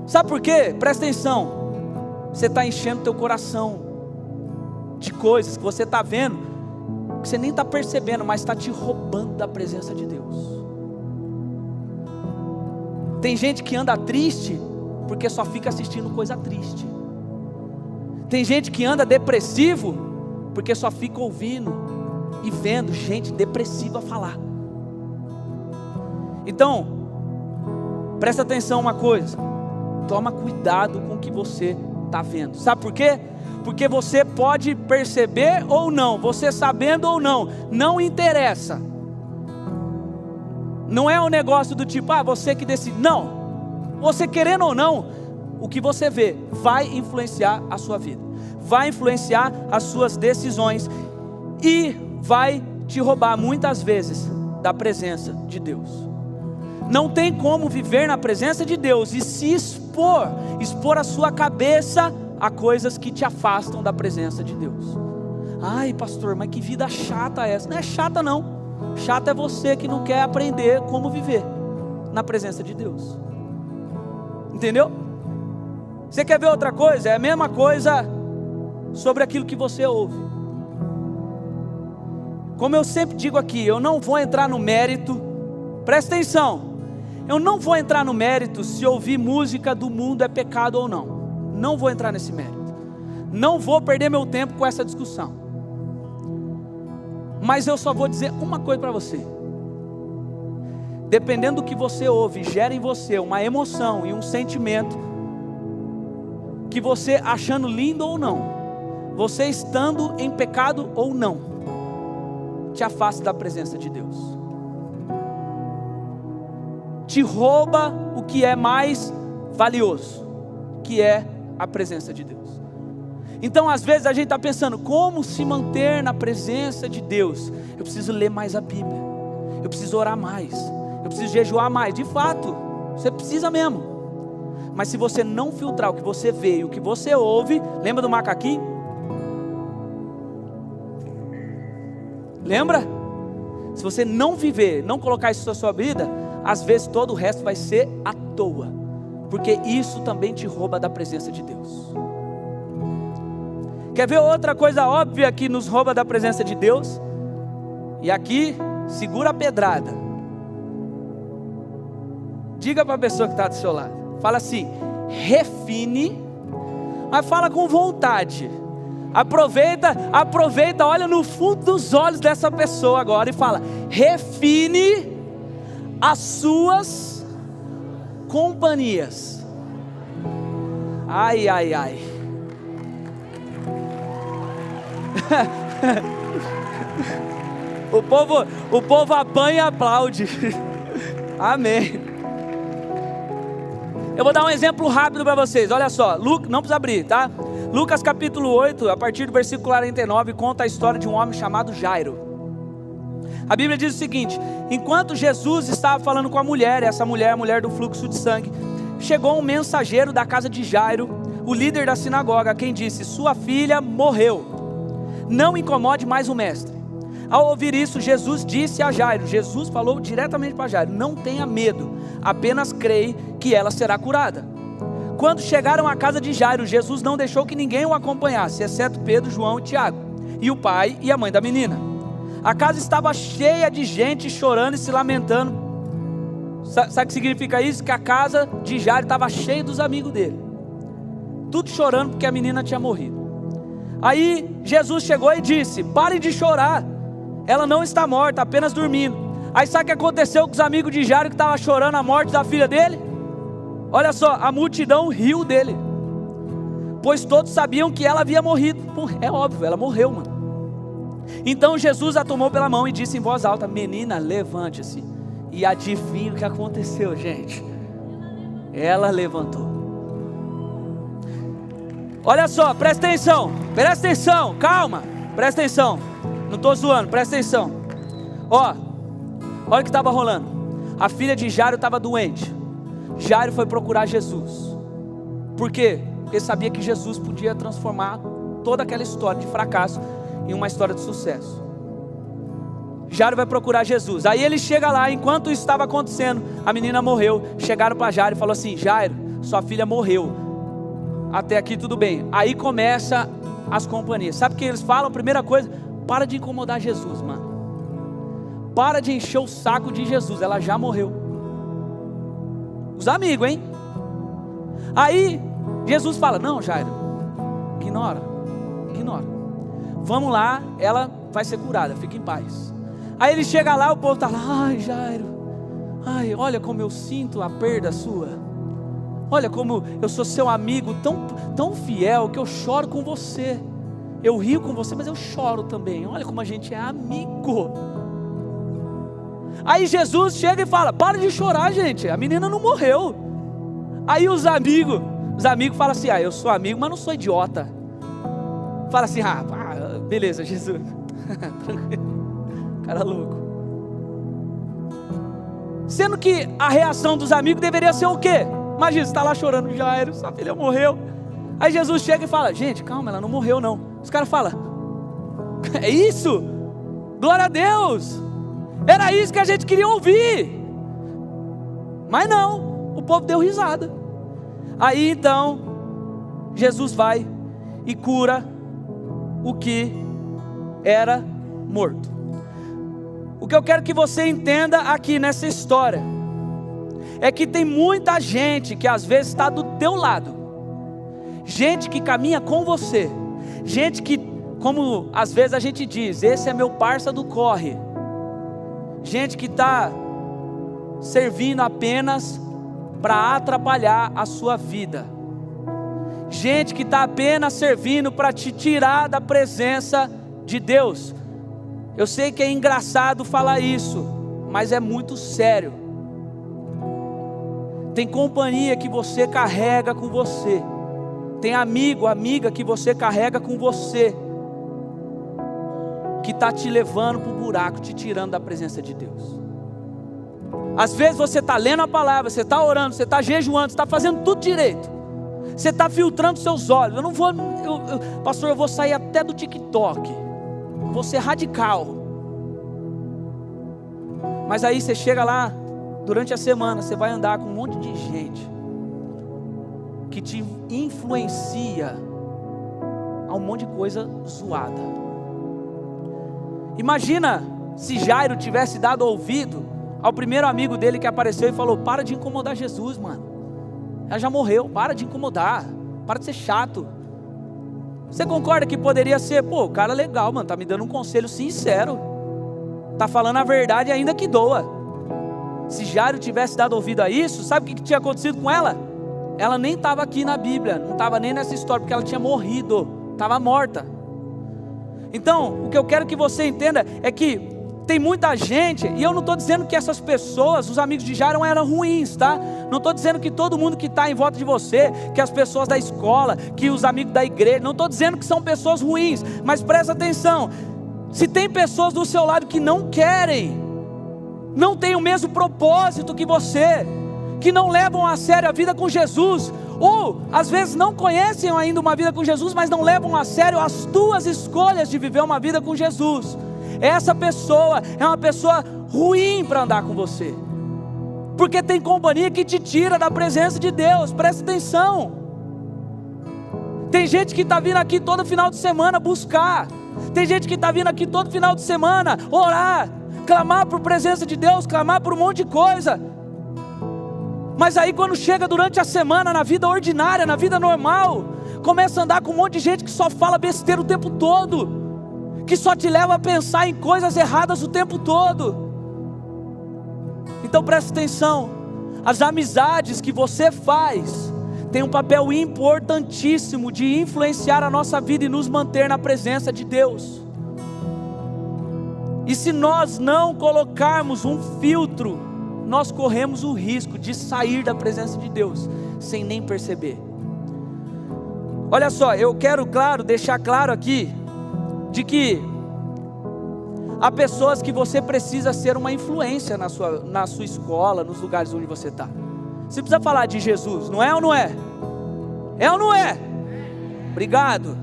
sabe por quê? Presta atenção. Você está enchendo teu coração de coisas que você está vendo, que você nem está percebendo, mas está te roubando da presença de Deus. Tem gente que anda triste, porque só fica assistindo coisa triste. Tem gente que anda depressivo, porque só fica ouvindo e vendo gente depressiva falar. Então, presta atenção uma coisa, toma cuidado com o que você está vendo. Sabe por quê? Porque você pode perceber ou não, você sabendo ou não, não interessa. Não é um negócio do tipo, você que decide. Não, você querendo ou não, o que você vê vai influenciar a sua vida, vai influenciar as suas decisões e vai te roubar muitas vezes da presença de Deus. Não tem como viver na presença de Deus e se expor a sua cabeça a coisas que te afastam da presença de Deus. Ai pastor, mas que vida chata é essa? Não é chata não, chata é você que não quer aprender como viver na presença de Deus. Entendeu? Você quer ver outra coisa? É a mesma coisa sobre aquilo que você ouve. Como eu sempre digo aqui, eu não vou entrar no mérito, presta atenção, eu não vou entrar no mérito se ouvir música do mundo é pecado ou não. Não vou entrar nesse mérito. Não vou perder meu tempo com essa discussão. Mas eu só vou dizer uma coisa para você. Dependendo do que você ouve, gera em você uma emoção e um sentimento que você achando lindo ou não, você estando em pecado ou não, te afasta da presença de Deus. Te rouba o que é mais valioso, que é a presença de Deus. Então às vezes a gente está pensando, como se manter na presença de Deus? Eu preciso ler mais a Bíblia, eu preciso orar mais, eu preciso jejuar mais. De fato, você precisa mesmo. Mas se você não filtrar o que você vê e o que você ouve, lembra do macaquinho? Lembra? Se você não viver, não colocar isso na sua vida, às vezes todo o resto vai ser à toa, porque isso também te rouba da presença de Deus. Quer ver outra coisa óbvia que nos rouba da presença de Deus? E aqui, segura a pedrada. Diga para a pessoa que está do seu lado, fala assim: refine, mas fala com vontade. Aproveita, olha no fundo dos olhos dessa pessoa agora e fala: refine as suas companhias. Ai, ai, ai. O povo apanha e aplaude. Amém. Eu vou dar um exemplo rápido para vocês. Olha só, não precisa abrir, tá? Lucas capítulo 8, a partir do versículo 49, conta a história de um homem chamado Jairo. A Bíblia diz o seguinte: enquanto Jesus estava falando com a mulher, essa mulher, a mulher do fluxo de sangue, chegou um mensageiro da casa de Jairo, o líder da sinagoga, quem disse: sua filha morreu, não incomode mais o mestre. Ao ouvir isso, Jesus disse a Jairo, Jesus falou diretamente para Jairo: não tenha medo, apenas creia que ela será curada. Quando chegaram à casa de Jairo, Jesus não deixou que ninguém o acompanhasse, exceto Pedro, João e Tiago, e o pai e a mãe da menina. A casa estava cheia de gente chorando e se lamentando. Sabe o que significa isso? Que a casa de Jairo estava cheia dos amigos dele, tudo chorando porque a menina tinha morrido. Aí Jesus chegou e disse: parem de chorar, ela não está morta, apenas dormindo. Aí sabe o que aconteceu com os amigos de Jairo que estavam chorando a morte da filha dele? Olha só, a multidão riu dele, pois todos sabiam que ela havia morrido. Pô, é óbvio, ela morreu, mano. Então Jesus a tomou pela mão e disse em voz alta: menina, levante-se. E adivinha o que aconteceu, gente? Ela levantou. Olha só, presta atenção, calma, presta atenção. Não estou zoando, presta atenção. Olha o que estava rolando. A filha de Jairo estava doente. Jairo foi procurar Jesus. Por quê? Porque sabia que Jesus podia transformar toda aquela história de fracasso em uma história de sucesso. Jairo vai procurar Jesus. Aí ele chega lá, enquanto isso estava acontecendo, a menina morreu. Chegaram para Jairo e falou assim: Jairo, sua filha morreu. Até aqui tudo bem. Aí começa as companhias. Sabe o que eles falam? Primeira coisa: para de incomodar Jesus, mano. Para de encher o saco de Jesus, ela já morreu. Os amigos, hein? Aí Jesus fala: não, Jairo, ignora. Vamos lá, ela vai ser curada, fica em paz. Aí ele chega lá, o povo está lá: ai, Jairo, ai, olha como eu sinto a perda sua. Olha como eu sou seu amigo, tão fiel, que eu choro com você. Eu rio com você, mas eu choro também. Olha como a gente é amigo. Aí Jesus chega e fala: para de chorar, gente, a menina não morreu. Aí os amigos falam assim: eu sou amigo, mas não sou idiota. Fala assim: beleza, Jesus. Tranquilo, cara louco. Sendo que a reação dos amigos deveria ser o quê? Imagina, você está lá chorando: Jairo, sua filha morreu. Aí Jesus chega e fala: gente, calma, ela não morreu não. Os caras falam: é isso? Glória a Deus, era isso que a gente queria ouvir. Mas não, o povo deu risada. Aí então Jesus vai e cura o que era morto. O que eu quero que você entenda aqui nessa história é que tem muita gente que às vezes está do teu lado, gente que caminha com você, gente que, como às vezes a gente diz, esse é meu parça do corre, gente que está servindo apenas para atrapalhar a sua vida, gente que está apenas servindo para te tirar da presença de Deus. Eu sei que é engraçado falar isso, mas é muito sério. Tem companhia que você carrega com você, tem amigo, amiga que você carrega com você, que está te levando para o buraco, te tirando da presença de Deus. Às vezes você está lendo a palavra, você está orando, você está jejuando, você está fazendo tudo direito, você está filtrando seus olhos. Eu não vou, pastor, eu vou sair até do TikTok, vou ser radical. Mas aí você chega lá durante a semana você vai andar com um monte de gente que te influencia a um monte de coisa zoada. Imagina se Jairo tivesse dado ouvido ao primeiro amigo dele que apareceu e falou: para de incomodar Jesus, mano, ela já morreu, para de incomodar, para de ser chato. Você concorda que poderia ser, pô, o cara legal, mano, tá me dando um conselho sincero, tá falando a verdade ainda que doa. Se Jairo tivesse dado ouvido a isso, sabe o que tinha acontecido com ela? Ela nem estava aqui na Bíblia, não estava nem nessa história, porque ela tinha morrido, estava morta. Então, o que eu quero que você entenda é que tem muita gente, e eu não estou dizendo que essas pessoas, os amigos de Jairo eram ruins, tá? Não estou dizendo que todo mundo que está em volta de você, que as pessoas da escola, que os amigos da igreja, não estou dizendo que são pessoas ruins, mas presta atenção, se tem pessoas do seu lado que não querem, não têm o mesmo propósito que você, que não levam a sério a vida com Jesus, ou às vezes não conhecem ainda uma vida com Jesus, mas não levam a sério as tuas escolhas de viver uma vida com Jesus, essa pessoa é uma pessoa ruim para andar com você, porque tem companhia que te tira da presença de Deus. Presta atenção, tem gente que está vindo aqui todo final de semana buscar, tem gente que está vindo aqui todo final de semana orar, clamar por presença de Deus, clamar por um monte de coisa, mas aí quando chega durante a semana, na vida ordinária, na vida normal, começa a andar com um monte de gente que só fala besteira o tempo todo, que só te leva a pensar em coisas erradas o tempo todo. Então presta atenção, as amizades que você faz têm um papel importantíssimo de influenciar a nossa vida e nos manter na presença de Deus. E se nós não colocarmos um filtro, nós corremos o risco de sair da presença de Deus sem nem perceber. Olha só, eu quero deixar claro aqui de que há pessoas que você precisa ser uma influência na sua escola, nos lugares onde você está. Você precisa falar de Jesus, não é ou não é? É ou não é? Obrigado.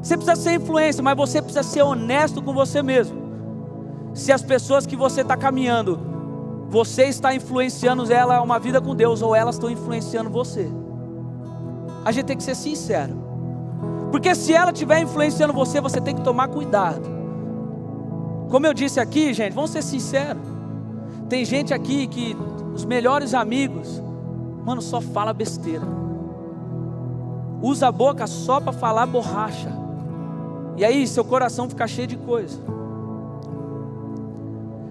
Você precisa ser influência, mas você precisa ser honesto com você mesmo. Se as pessoas que você está caminhando, você está influenciando ela a uma vida com Deus, ou elas estão influenciando você. A gente tem que ser sincero, porque se ela estiver influenciando você, você tem que tomar cuidado. Como eu disse aqui, gente, vamos ser sinceros, tem gente aqui que os melhores amigos, mano, só fala besteira, usa a boca só para falar borracha, e aí seu coração fica cheio de coisa.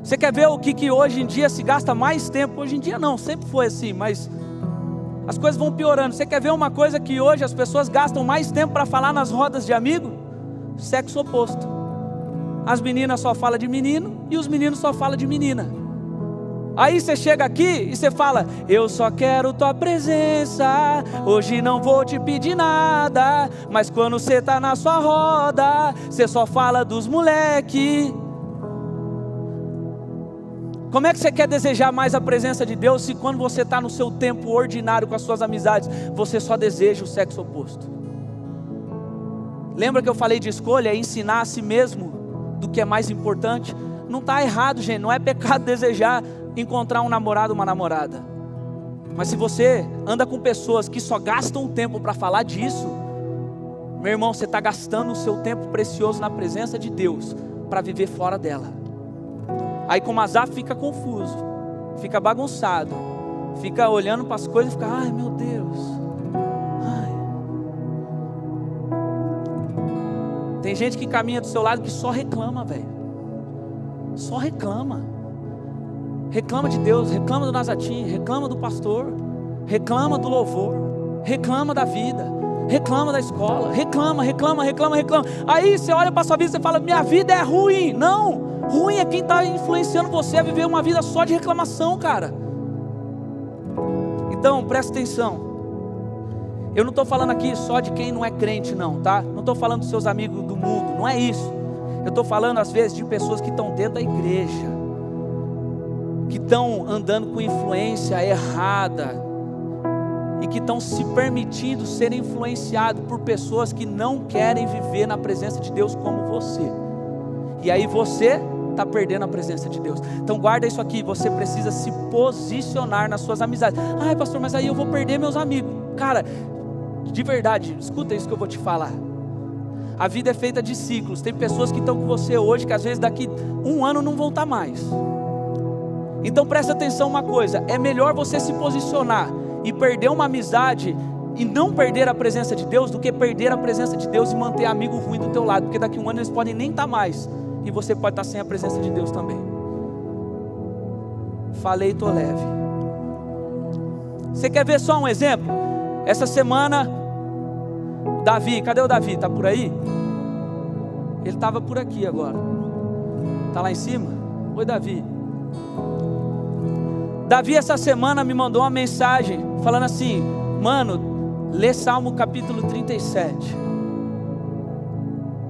Você quer ver o que hoje em dia se gasta mais tempo? Hoje em dia não, sempre foi assim, mas as coisas vão piorando. Você quer ver uma coisa que hoje as pessoas gastam mais tempo para falar nas rodas de amigo? Sexo oposto. As meninas só falam de menino e os meninos só falam de menina. Aí você chega aqui e você fala: eu só quero tua presença, hoje não vou te pedir nada. Mas quando você está na sua roda, você só fala dos moleque. Como é que você quer desejar mais a presença de Deus se quando você está no seu tempo ordinário com as suas amizades, você só deseja o sexo oposto? Lembra que eu falei de escolha, é ensinar a si mesmo do que é mais importante? Não está errado, gente, não é pecado desejar encontrar um namorado ou uma namorada. Mas se você anda com pessoas que só gastam tempo para falar disso, meu irmão, você está gastando o seu tempo precioso na presença de Deus para viver fora dela. Aí como Asaf fica confuso, fica bagunçado, fica olhando para as coisas e fica: ai meu Deus, ai. Tem gente que caminha do seu lado que só reclama, velho. Só reclama. Reclama de Deus, reclama do Nazatim, reclama do pastor, reclama do louvor, reclama da vida, reclama da escola, reclama. Aí você olha para a sua vida e você fala: minha vida é ruim. Não, ruim é quem está influenciando você a viver uma vida só de reclamação, cara. Então presta atenção, eu não estou falando aqui só de quem não é crente não, tá? Não estou falando dos seus amigos do mundo, não é isso. Eu estou falando às vezes de pessoas que estão dentro da igreja, que estão andando com influência errada, e que estão se permitindo ser influenciados por pessoas que não querem viver na presença de Deus como você. E aí você está perdendo a presença de Deus. Então guarda isso aqui, você precisa se posicionar nas suas amizades. Ai pastor, mas aí eu vou perder meus amigos. Cara, de verdade, escuta isso que eu vou te falar. A vida é feita de ciclos. Tem pessoas que estão com você hoje, que às vezes daqui 1 ano não vão estar mais. Então presta atenção uma coisa, é melhor você se posicionar e perder uma amizade e não perder a presença de Deus, do que perder a presença de Deus e manter amigo ruim do teu lado, porque daqui 1 ano eles podem nem estar mais, e você pode estar sem a presença de Deus também. Falei, tô leve. Você quer ver só um exemplo? Essa semana, Davi, cadê o Davi? Está por aí? Ele estava por aqui agora. Está lá em cima? Oi Davi. Davi essa semana me mandou uma mensagem falando assim: mano, lê Salmo capítulo 37.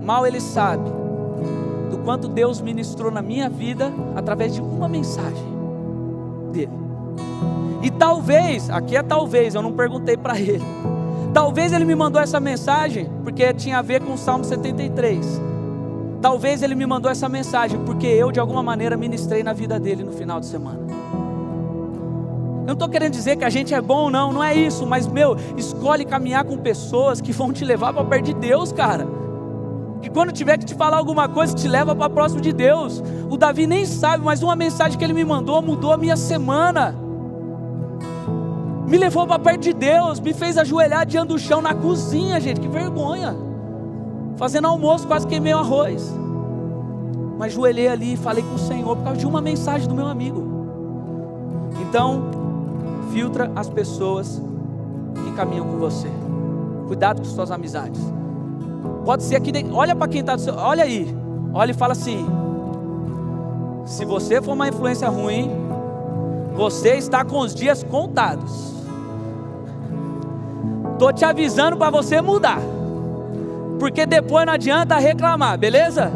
Mal ele sabe do quanto Deus ministrou na minha vida através de uma mensagem dele. E talvez, aqui é talvez, eu não perguntei para ele, talvez ele me mandou essa mensagem porque tinha a ver com o Salmo 73. Talvez ele me mandou essa mensagem porque eu de alguma maneira ministrei na vida dele no final de semana. Eu não estou querendo dizer que a gente é bom, não é isso, mas escolhe caminhar com pessoas que vão te levar para perto de Deus, cara. Que quando tiver que te falar alguma coisa, te leva para próximo de Deus. O Davi nem sabe, mas uma mensagem que ele me mandou mudou a minha semana. Me levou para perto de Deus, me fez ajoelhar diante do chão na cozinha, gente, que vergonha. Fazendo almoço, quase queimei o arroz. Mas ajoelhei ali e falei com o Senhor por causa de uma mensagem do meu amigo. Então, filtra as pessoas que caminham com você. Cuidado com suas amizades. Pode ser aqui dentro, olha para quem está do seu, olha aí, olha e fala assim: se você for uma influência ruim, você está com os dias contados. Estou te avisando para você mudar, porque depois não adianta reclamar, beleza?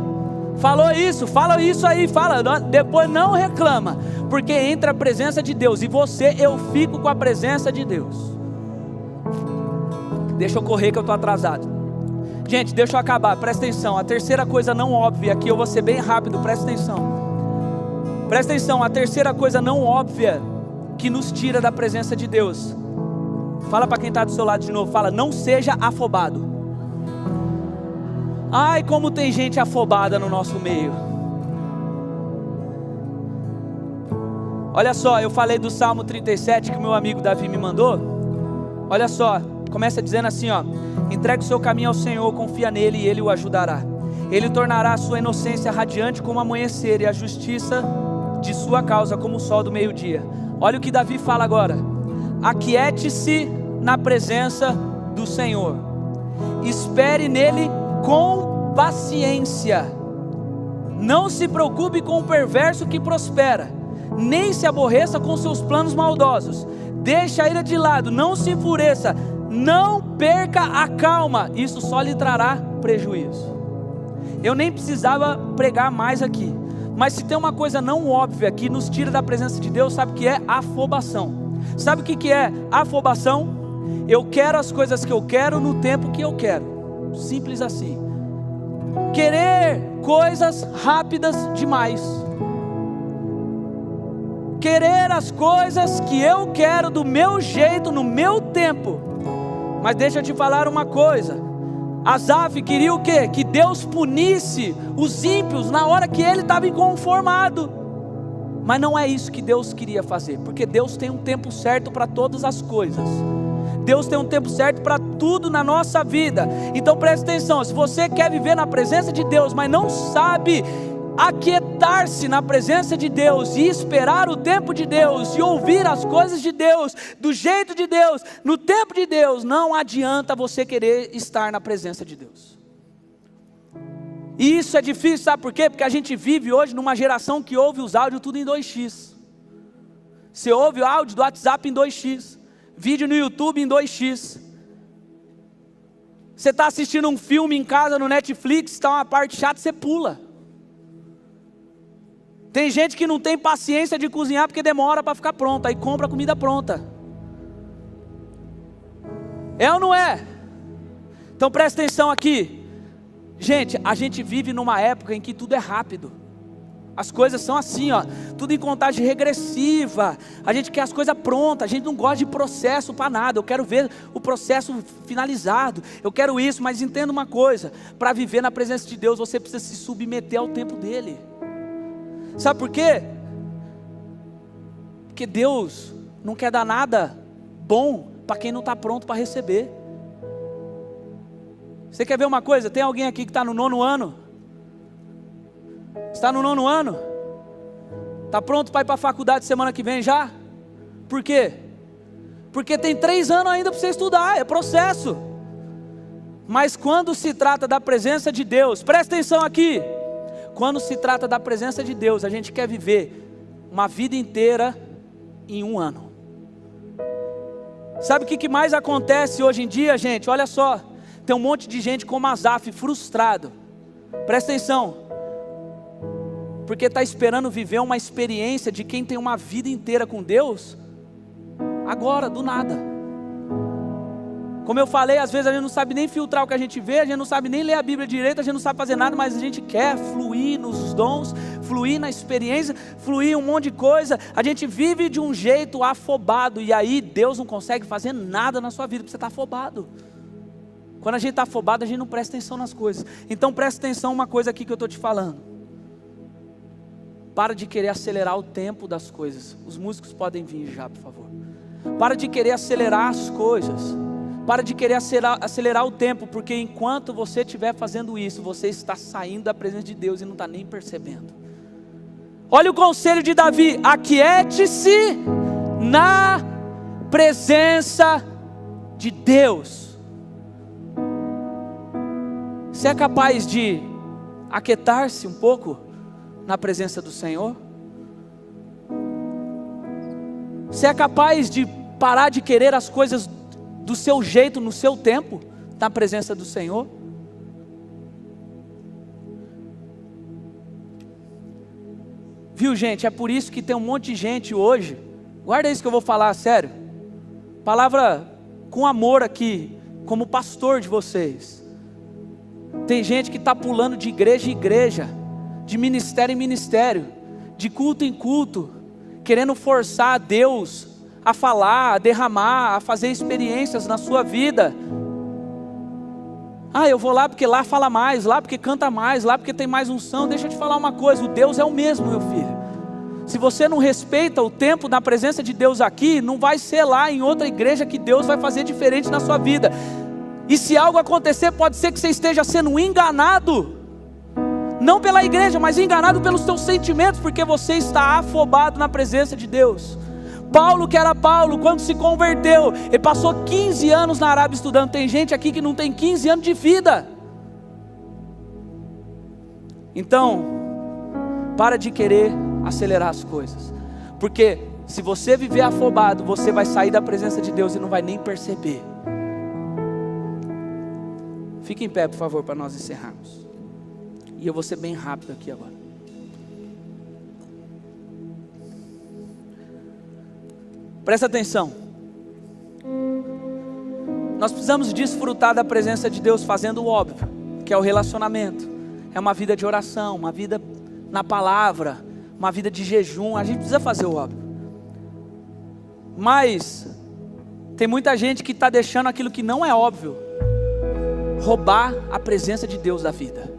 Falou isso, fala isso aí, fala, depois não reclama, porque entra a presença de Deus, e eu fico com a presença de Deus. Deixa eu correr que eu estou atrasado. Gente, deixa eu acabar, presta atenção. A terceira coisa não óbvia, aqui eu vou ser bem rápido, presta atenção. Presta atenção, a terceira coisa não óbvia que nos tira da presença de Deus. Fala para quem está do seu lado de novo, fala: não seja afobado. Ai, como tem gente afobada no nosso meio. Olha só, eu falei do Salmo 37 que meu amigo Davi me mandou. Olha só, começa dizendo assim, ó: entregue o seu caminho ao Senhor, confia nele e Ele o ajudará. Ele tornará a sua inocência radiante como o amanhecer, e a justiça de sua causa como o sol do meio-dia. Olha o que Davi fala agora: aquiete-se na presença do Senhor, espere nele com paciência. Não se preocupe com o perverso que prospera, nem se aborreça com seus planos maldosos. Deixa a ira de lado, não se enfureça, não perca a calma, isso só lhe trará prejuízo. Eu nem precisava pregar mais aqui, mas se tem uma coisa não óbvia que nos tira da presença de Deus, sabe o que é? Afobação. Sabe o que é afobação? Eu quero as coisas que eu quero no tempo que eu quero, simples assim. Querer coisas rápidas demais, querer as coisas que eu quero do meu jeito, no meu tempo. Mas deixa eu te falar uma coisa: Asaf queria o quê? Que Deus punisse os ímpios na hora que ele estava inconformado. Mas não é isso que Deus queria fazer, porque Deus tem um tempo certo para todas as coisas. Deus tem um tempo certo para tudo na nossa vida. Então preste atenção, se você quer viver na presença de Deus, mas não sabe aquietar-se na presença de Deus e esperar o tempo de Deus e ouvir as coisas de Deus, do jeito de Deus, no tempo de Deus, não adianta você querer estar na presença de Deus. E isso é difícil, sabe por quê? Porque a gente vive hoje numa geração que ouve os áudios tudo em 2x. Você ouve o áudio do WhatsApp em 2x, vídeo no YouTube em 2x. Você está assistindo um filme em casa no Netflix, está uma parte chata, você pula. Tem gente que não tem paciência de cozinhar porque demora para ficar pronta, aí compra a comida pronta. É ou não é? Então presta atenção aqui. Gente, a gente vive numa época em que tudo é rápido. As coisas são assim, ó, tudo em contagem regressiva. A gente quer as coisas prontas, a gente não gosta de processo para nada. Eu quero ver o processo finalizado, eu quero isso, mas entenda uma coisa: para viver na presença de Deus, você precisa se submeter ao tempo dele. Sabe por quê? Porque Deus não quer dar nada bom para quem não está pronto para receber. Você quer ver uma coisa? Tem alguém aqui que está no 9º ano? Está no 9º ano? Está pronto para ir para a faculdade semana que vem já? Por quê? Porque tem 3 anos ainda para você estudar, é processo. Mas quando se trata da presença de Deus, presta atenção aqui. Quando se trata da presença de Deus, a gente quer viver uma vida inteira em 1 ano. Sabe o que mais acontece hoje em dia, gente? Olha só, tem um monte de gente como Asaf, frustrado. Presta atenção. Porque está esperando viver uma experiência de quem tem uma vida inteira com Deus, agora, do nada. Como eu falei, às vezes a gente não sabe nem filtrar o que a gente vê, a gente não sabe nem ler a Bíblia direito, a gente não sabe fazer nada, mas a gente quer fluir nos dons, fluir na experiência, fluir um monte de coisa. A gente vive de um jeito afobado, e aí Deus não consegue fazer nada na sua vida, porque você está afobado. Quando a gente está afobado, a gente não presta atenção nas coisas. Então presta atenção uma coisa aqui que eu estou te falando. Para de querer acelerar o tempo das coisas. Os músicos podem vir já, por favor. Para de querer acelerar as coisas. Para de querer acelerar o tempo, porque enquanto você estiver fazendo isso, você está saindo da presença de Deus e não está nem percebendo. Olha o conselho de Davi: aquiete-se na presença de Deus. Você é capaz de aquietar-se um pouco na presença do Senhor? Você é capaz de parar de querer as coisas do seu jeito, no seu tempo, na presença do Senhor? Viu, gente? É por isso que tem um monte de gente hoje, guarda isso que eu vou falar, sério, palavra com amor aqui, como pastor de vocês. Tem gente que está pulando de igreja em igreja, de ministério em ministério, de culto em culto, querendo forçar a Deus a falar, a derramar, a fazer experiências na sua vida. Ah, eu vou lá porque lá fala mais, lá porque canta mais, lá porque tem mais unção. Deixa eu te falar uma coisa: o Deus é o mesmo, meu filho. Se você não respeita o tempo na presença de Deus aqui, não vai ser lá em outra igreja que Deus vai fazer diferente na sua vida. E se algo acontecer, pode ser que você esteja sendo enganado, não pela igreja, mas enganado pelos seus sentimentos, porque você está afobado na presença de Deus. Paulo, que era Paulo, quando se converteu, ele passou 15 anos na Arábia estudando. Tem gente aqui que não tem 15 anos de vida. Então, para de querer acelerar as coisas, porque se você viver afobado, você vai sair da presença de Deus e não vai nem perceber. Fique em pé, por favor, para nós encerrarmos. E eu vou ser bem rápido aqui agora. Presta atenção. Nós precisamos desfrutar da presença de Deus fazendo o óbvio, que é o relacionamento. É uma vida de oração, uma vida na palavra, uma vida de jejum. A gente precisa fazer o óbvio. Mas tem muita gente que está deixando aquilo que não é óbvio roubar a presença de Deus da vida.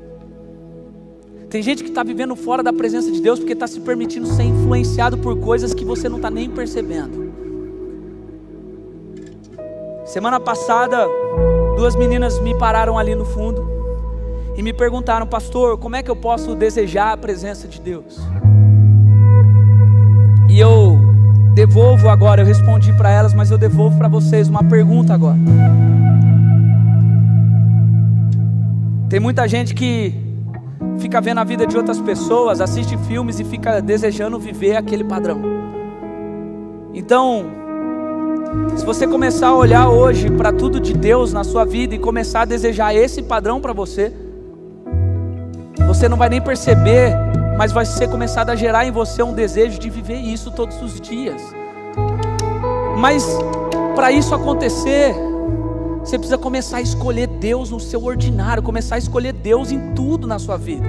Tem gente que está vivendo fora da presença de Deus porque está se permitindo ser influenciado por coisas que você não está nem percebendo. Semana passada, 2 meninas me pararam ali no fundo e me perguntaram: pastor, como é que eu posso desejar a presença de Deus? E eu devolvo agora, eu respondi para elas, mas eu devolvo para vocês uma pergunta agora. Tem muita gente que fica vendo a vida de outras pessoas, assiste filmes e fica desejando viver aquele padrão. Então, se você começar a olhar hoje para tudo de Deus na sua vida e começar a desejar esse padrão para você, você não vai nem perceber, mas vai ser começado a gerar em você um desejo de viver isso todos os dias. Mas para isso acontecer, você precisa começar a escolher Deus no seu ordinário, começar a escolher Deus em tudo na sua vida.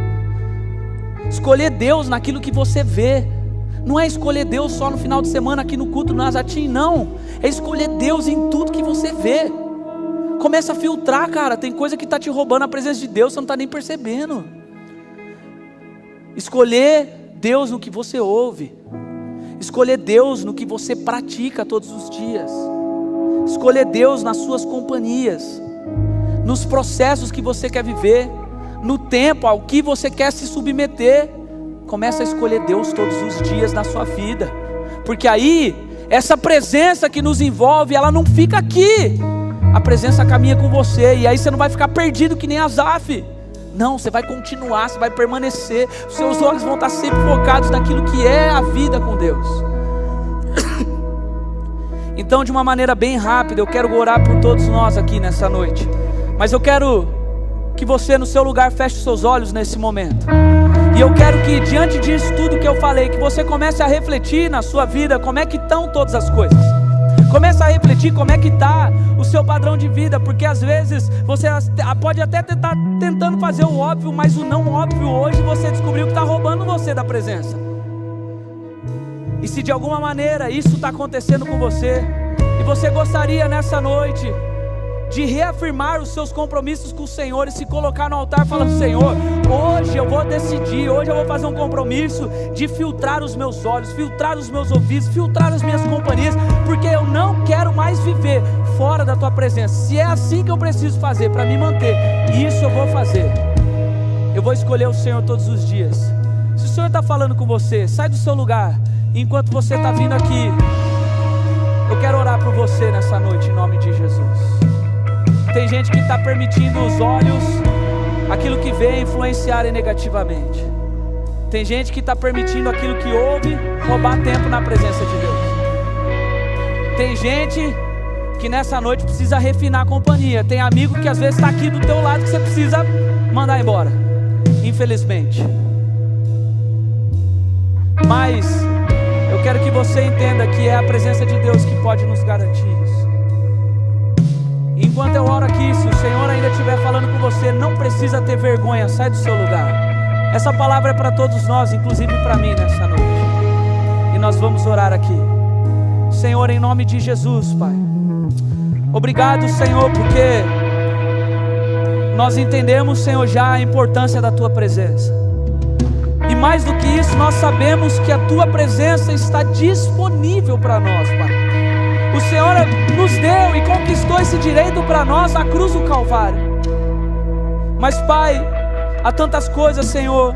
Escolher Deus naquilo que você vê. Não é escolher Deus só no final de semana aqui no culto do Nazatim, não. É escolher Deus em tudo que você vê. Começa a filtrar, cara. Tem coisa que está te roubando a presença de Deus, você não está nem percebendo. Escolher Deus no que você ouve. Escolher Deus no que você pratica todos os dias. Escolher Deus nas suas companhias, nos processos que você quer viver, no tempo ao que você quer se submeter. Começa a escolher Deus todos os dias na sua vida, porque aí, essa presença que nos envolve, ela não fica aqui, a presença caminha com você, e aí você não vai ficar perdido que nem Asaf. Não, você vai continuar, você vai permanecer, os seus olhos vão estar sempre focados naquilo que é a vida com Deus. Então, de uma maneira bem rápida, eu quero orar por todos nós aqui nessa noite, mas eu quero que você no seu lugar feche os seus olhos nesse momento, e eu quero que diante disso tudo que eu falei, que você comece a refletir na sua vida, como é que estão todas as coisas. Começa a refletir como é que está o seu padrão de vida, porque às vezes você pode até estar tentando fazer o óbvio, mas o não óbvio hoje você descobriu que está roubando você da presença. E se de alguma maneira isso está acontecendo com você, e você gostaria nessa noite de reafirmar os seus compromissos com o Senhor e se colocar no altar falando: Senhor, hoje eu vou decidir, hoje eu vou fazer um compromisso de filtrar os meus olhos, filtrar os meus ouvidos, filtrar as minhas companhias, porque eu não quero mais viver fora da Tua presença. Se é assim que eu preciso fazer para me manter, isso eu vou fazer. Eu vou escolher o Senhor todos os dias. Se o Senhor está falando com você, sai do seu lugar. Enquanto você está vindo aqui, eu quero orar por você nessa noite em nome de Jesus. Tem gente que está permitindo os olhos, aquilo que vê, influenciarem negativamente. Tem gente que está permitindo aquilo que ouve roubar tempo na presença de Deus. Tem gente que nessa noite precisa refinar a companhia. Tem amigo que às vezes está aqui do teu lado que você precisa mandar embora, infelizmente. Mas eu quero que você entenda que é a presença de Deus que pode nos garantir isso. Enquanto eu oro aqui, se o Senhor ainda estiver falando com você, não precisa ter vergonha, sai do seu lugar. Essa palavra é para todos nós, inclusive para mim nessa noite. E nós vamos orar aqui. Senhor, em nome de Jesus, Pai, obrigado, Senhor, porque nós entendemos, Senhor, já a importância da Tua presença. E mais do que isso, nós sabemos que a Tua presença está disponível para nós, Pai. O Senhor nos deu e conquistou esse direito para nós na cruz do Calvário. Mas, Pai, há tantas coisas, Senhor,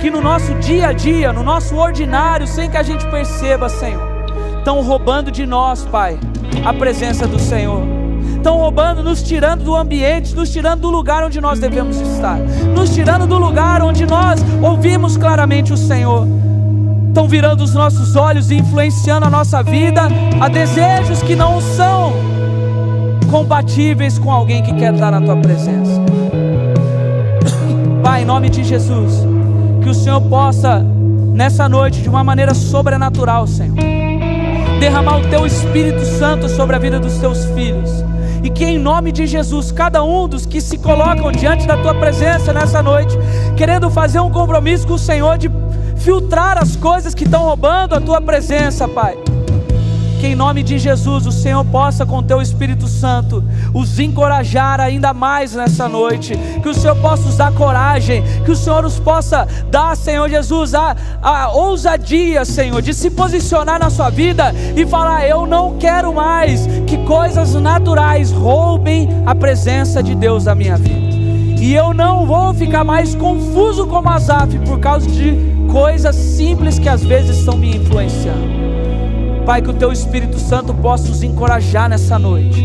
que no nosso dia a dia, no nosso ordinário, sem que a gente perceba, Senhor, estão roubando de nós, Pai, a presença do Senhor. Estão roubando, nos tirando do ambiente, nos tirando do lugar onde nós devemos estar, nos tirando do lugar onde nós ouvimos claramente o Senhor. Estão virando os nossos olhos e influenciando a nossa vida a desejos que não são compatíveis com alguém que quer estar na Tua presença. Pai, em nome de Jesus, que o Senhor possa nessa noite, de uma maneira sobrenatural, Senhor, derramar o Teu Espírito Santo sobre a vida dos Teus filhos, e que em nome de Jesus, cada um dos que se colocam diante da Tua presença nessa noite, querendo fazer um compromisso com o Senhor de filtrar as coisas que estão roubando a Tua presença, Pai, que em nome de Jesus o Senhor possa com o Teu Espírito Santo os encorajar ainda mais nessa noite, que o Senhor possa usar coragem, que o Senhor nos possa dar, Senhor Jesus, a ousadia, Senhor, de se posicionar na sua vida e falar: eu não quero mais que coisas naturais roubem a presença de Deus da minha vida, e eu não vou ficar mais confuso como Asaf por causa de coisas simples que às vezes estão me influenciando. Pai, que o Teu Espírito Santo possa nos encorajar nessa noite,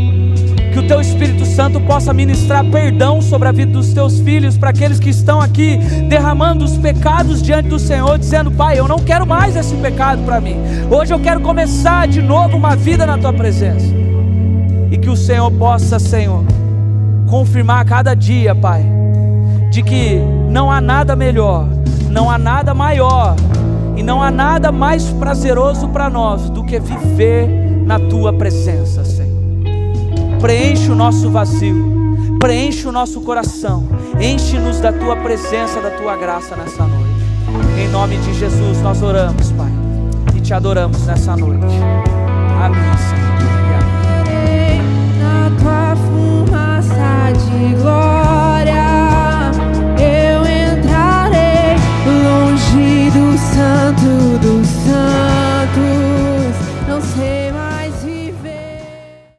que o Teu Espírito Santo possa ministrar perdão sobre a vida dos Teus filhos, para aqueles que estão aqui derramando os pecados diante do Senhor, dizendo: Pai, eu não quero mais esse pecado para mim, hoje eu quero começar de novo uma vida na Tua presença. E que o Senhor possa, Senhor, confirmar a cada dia, Pai, de que não há nada melhor, não há nada maior e não há nada mais prazeroso para nós do que viver na Tua presença, Senhor. Preenche o nosso vazio, preenche o nosso coração, enche-nos da Tua presença, da Tua graça nessa noite. Em nome de Jesus nós oramos, Pai, e te adoramos nessa noite. Amém, Senhor.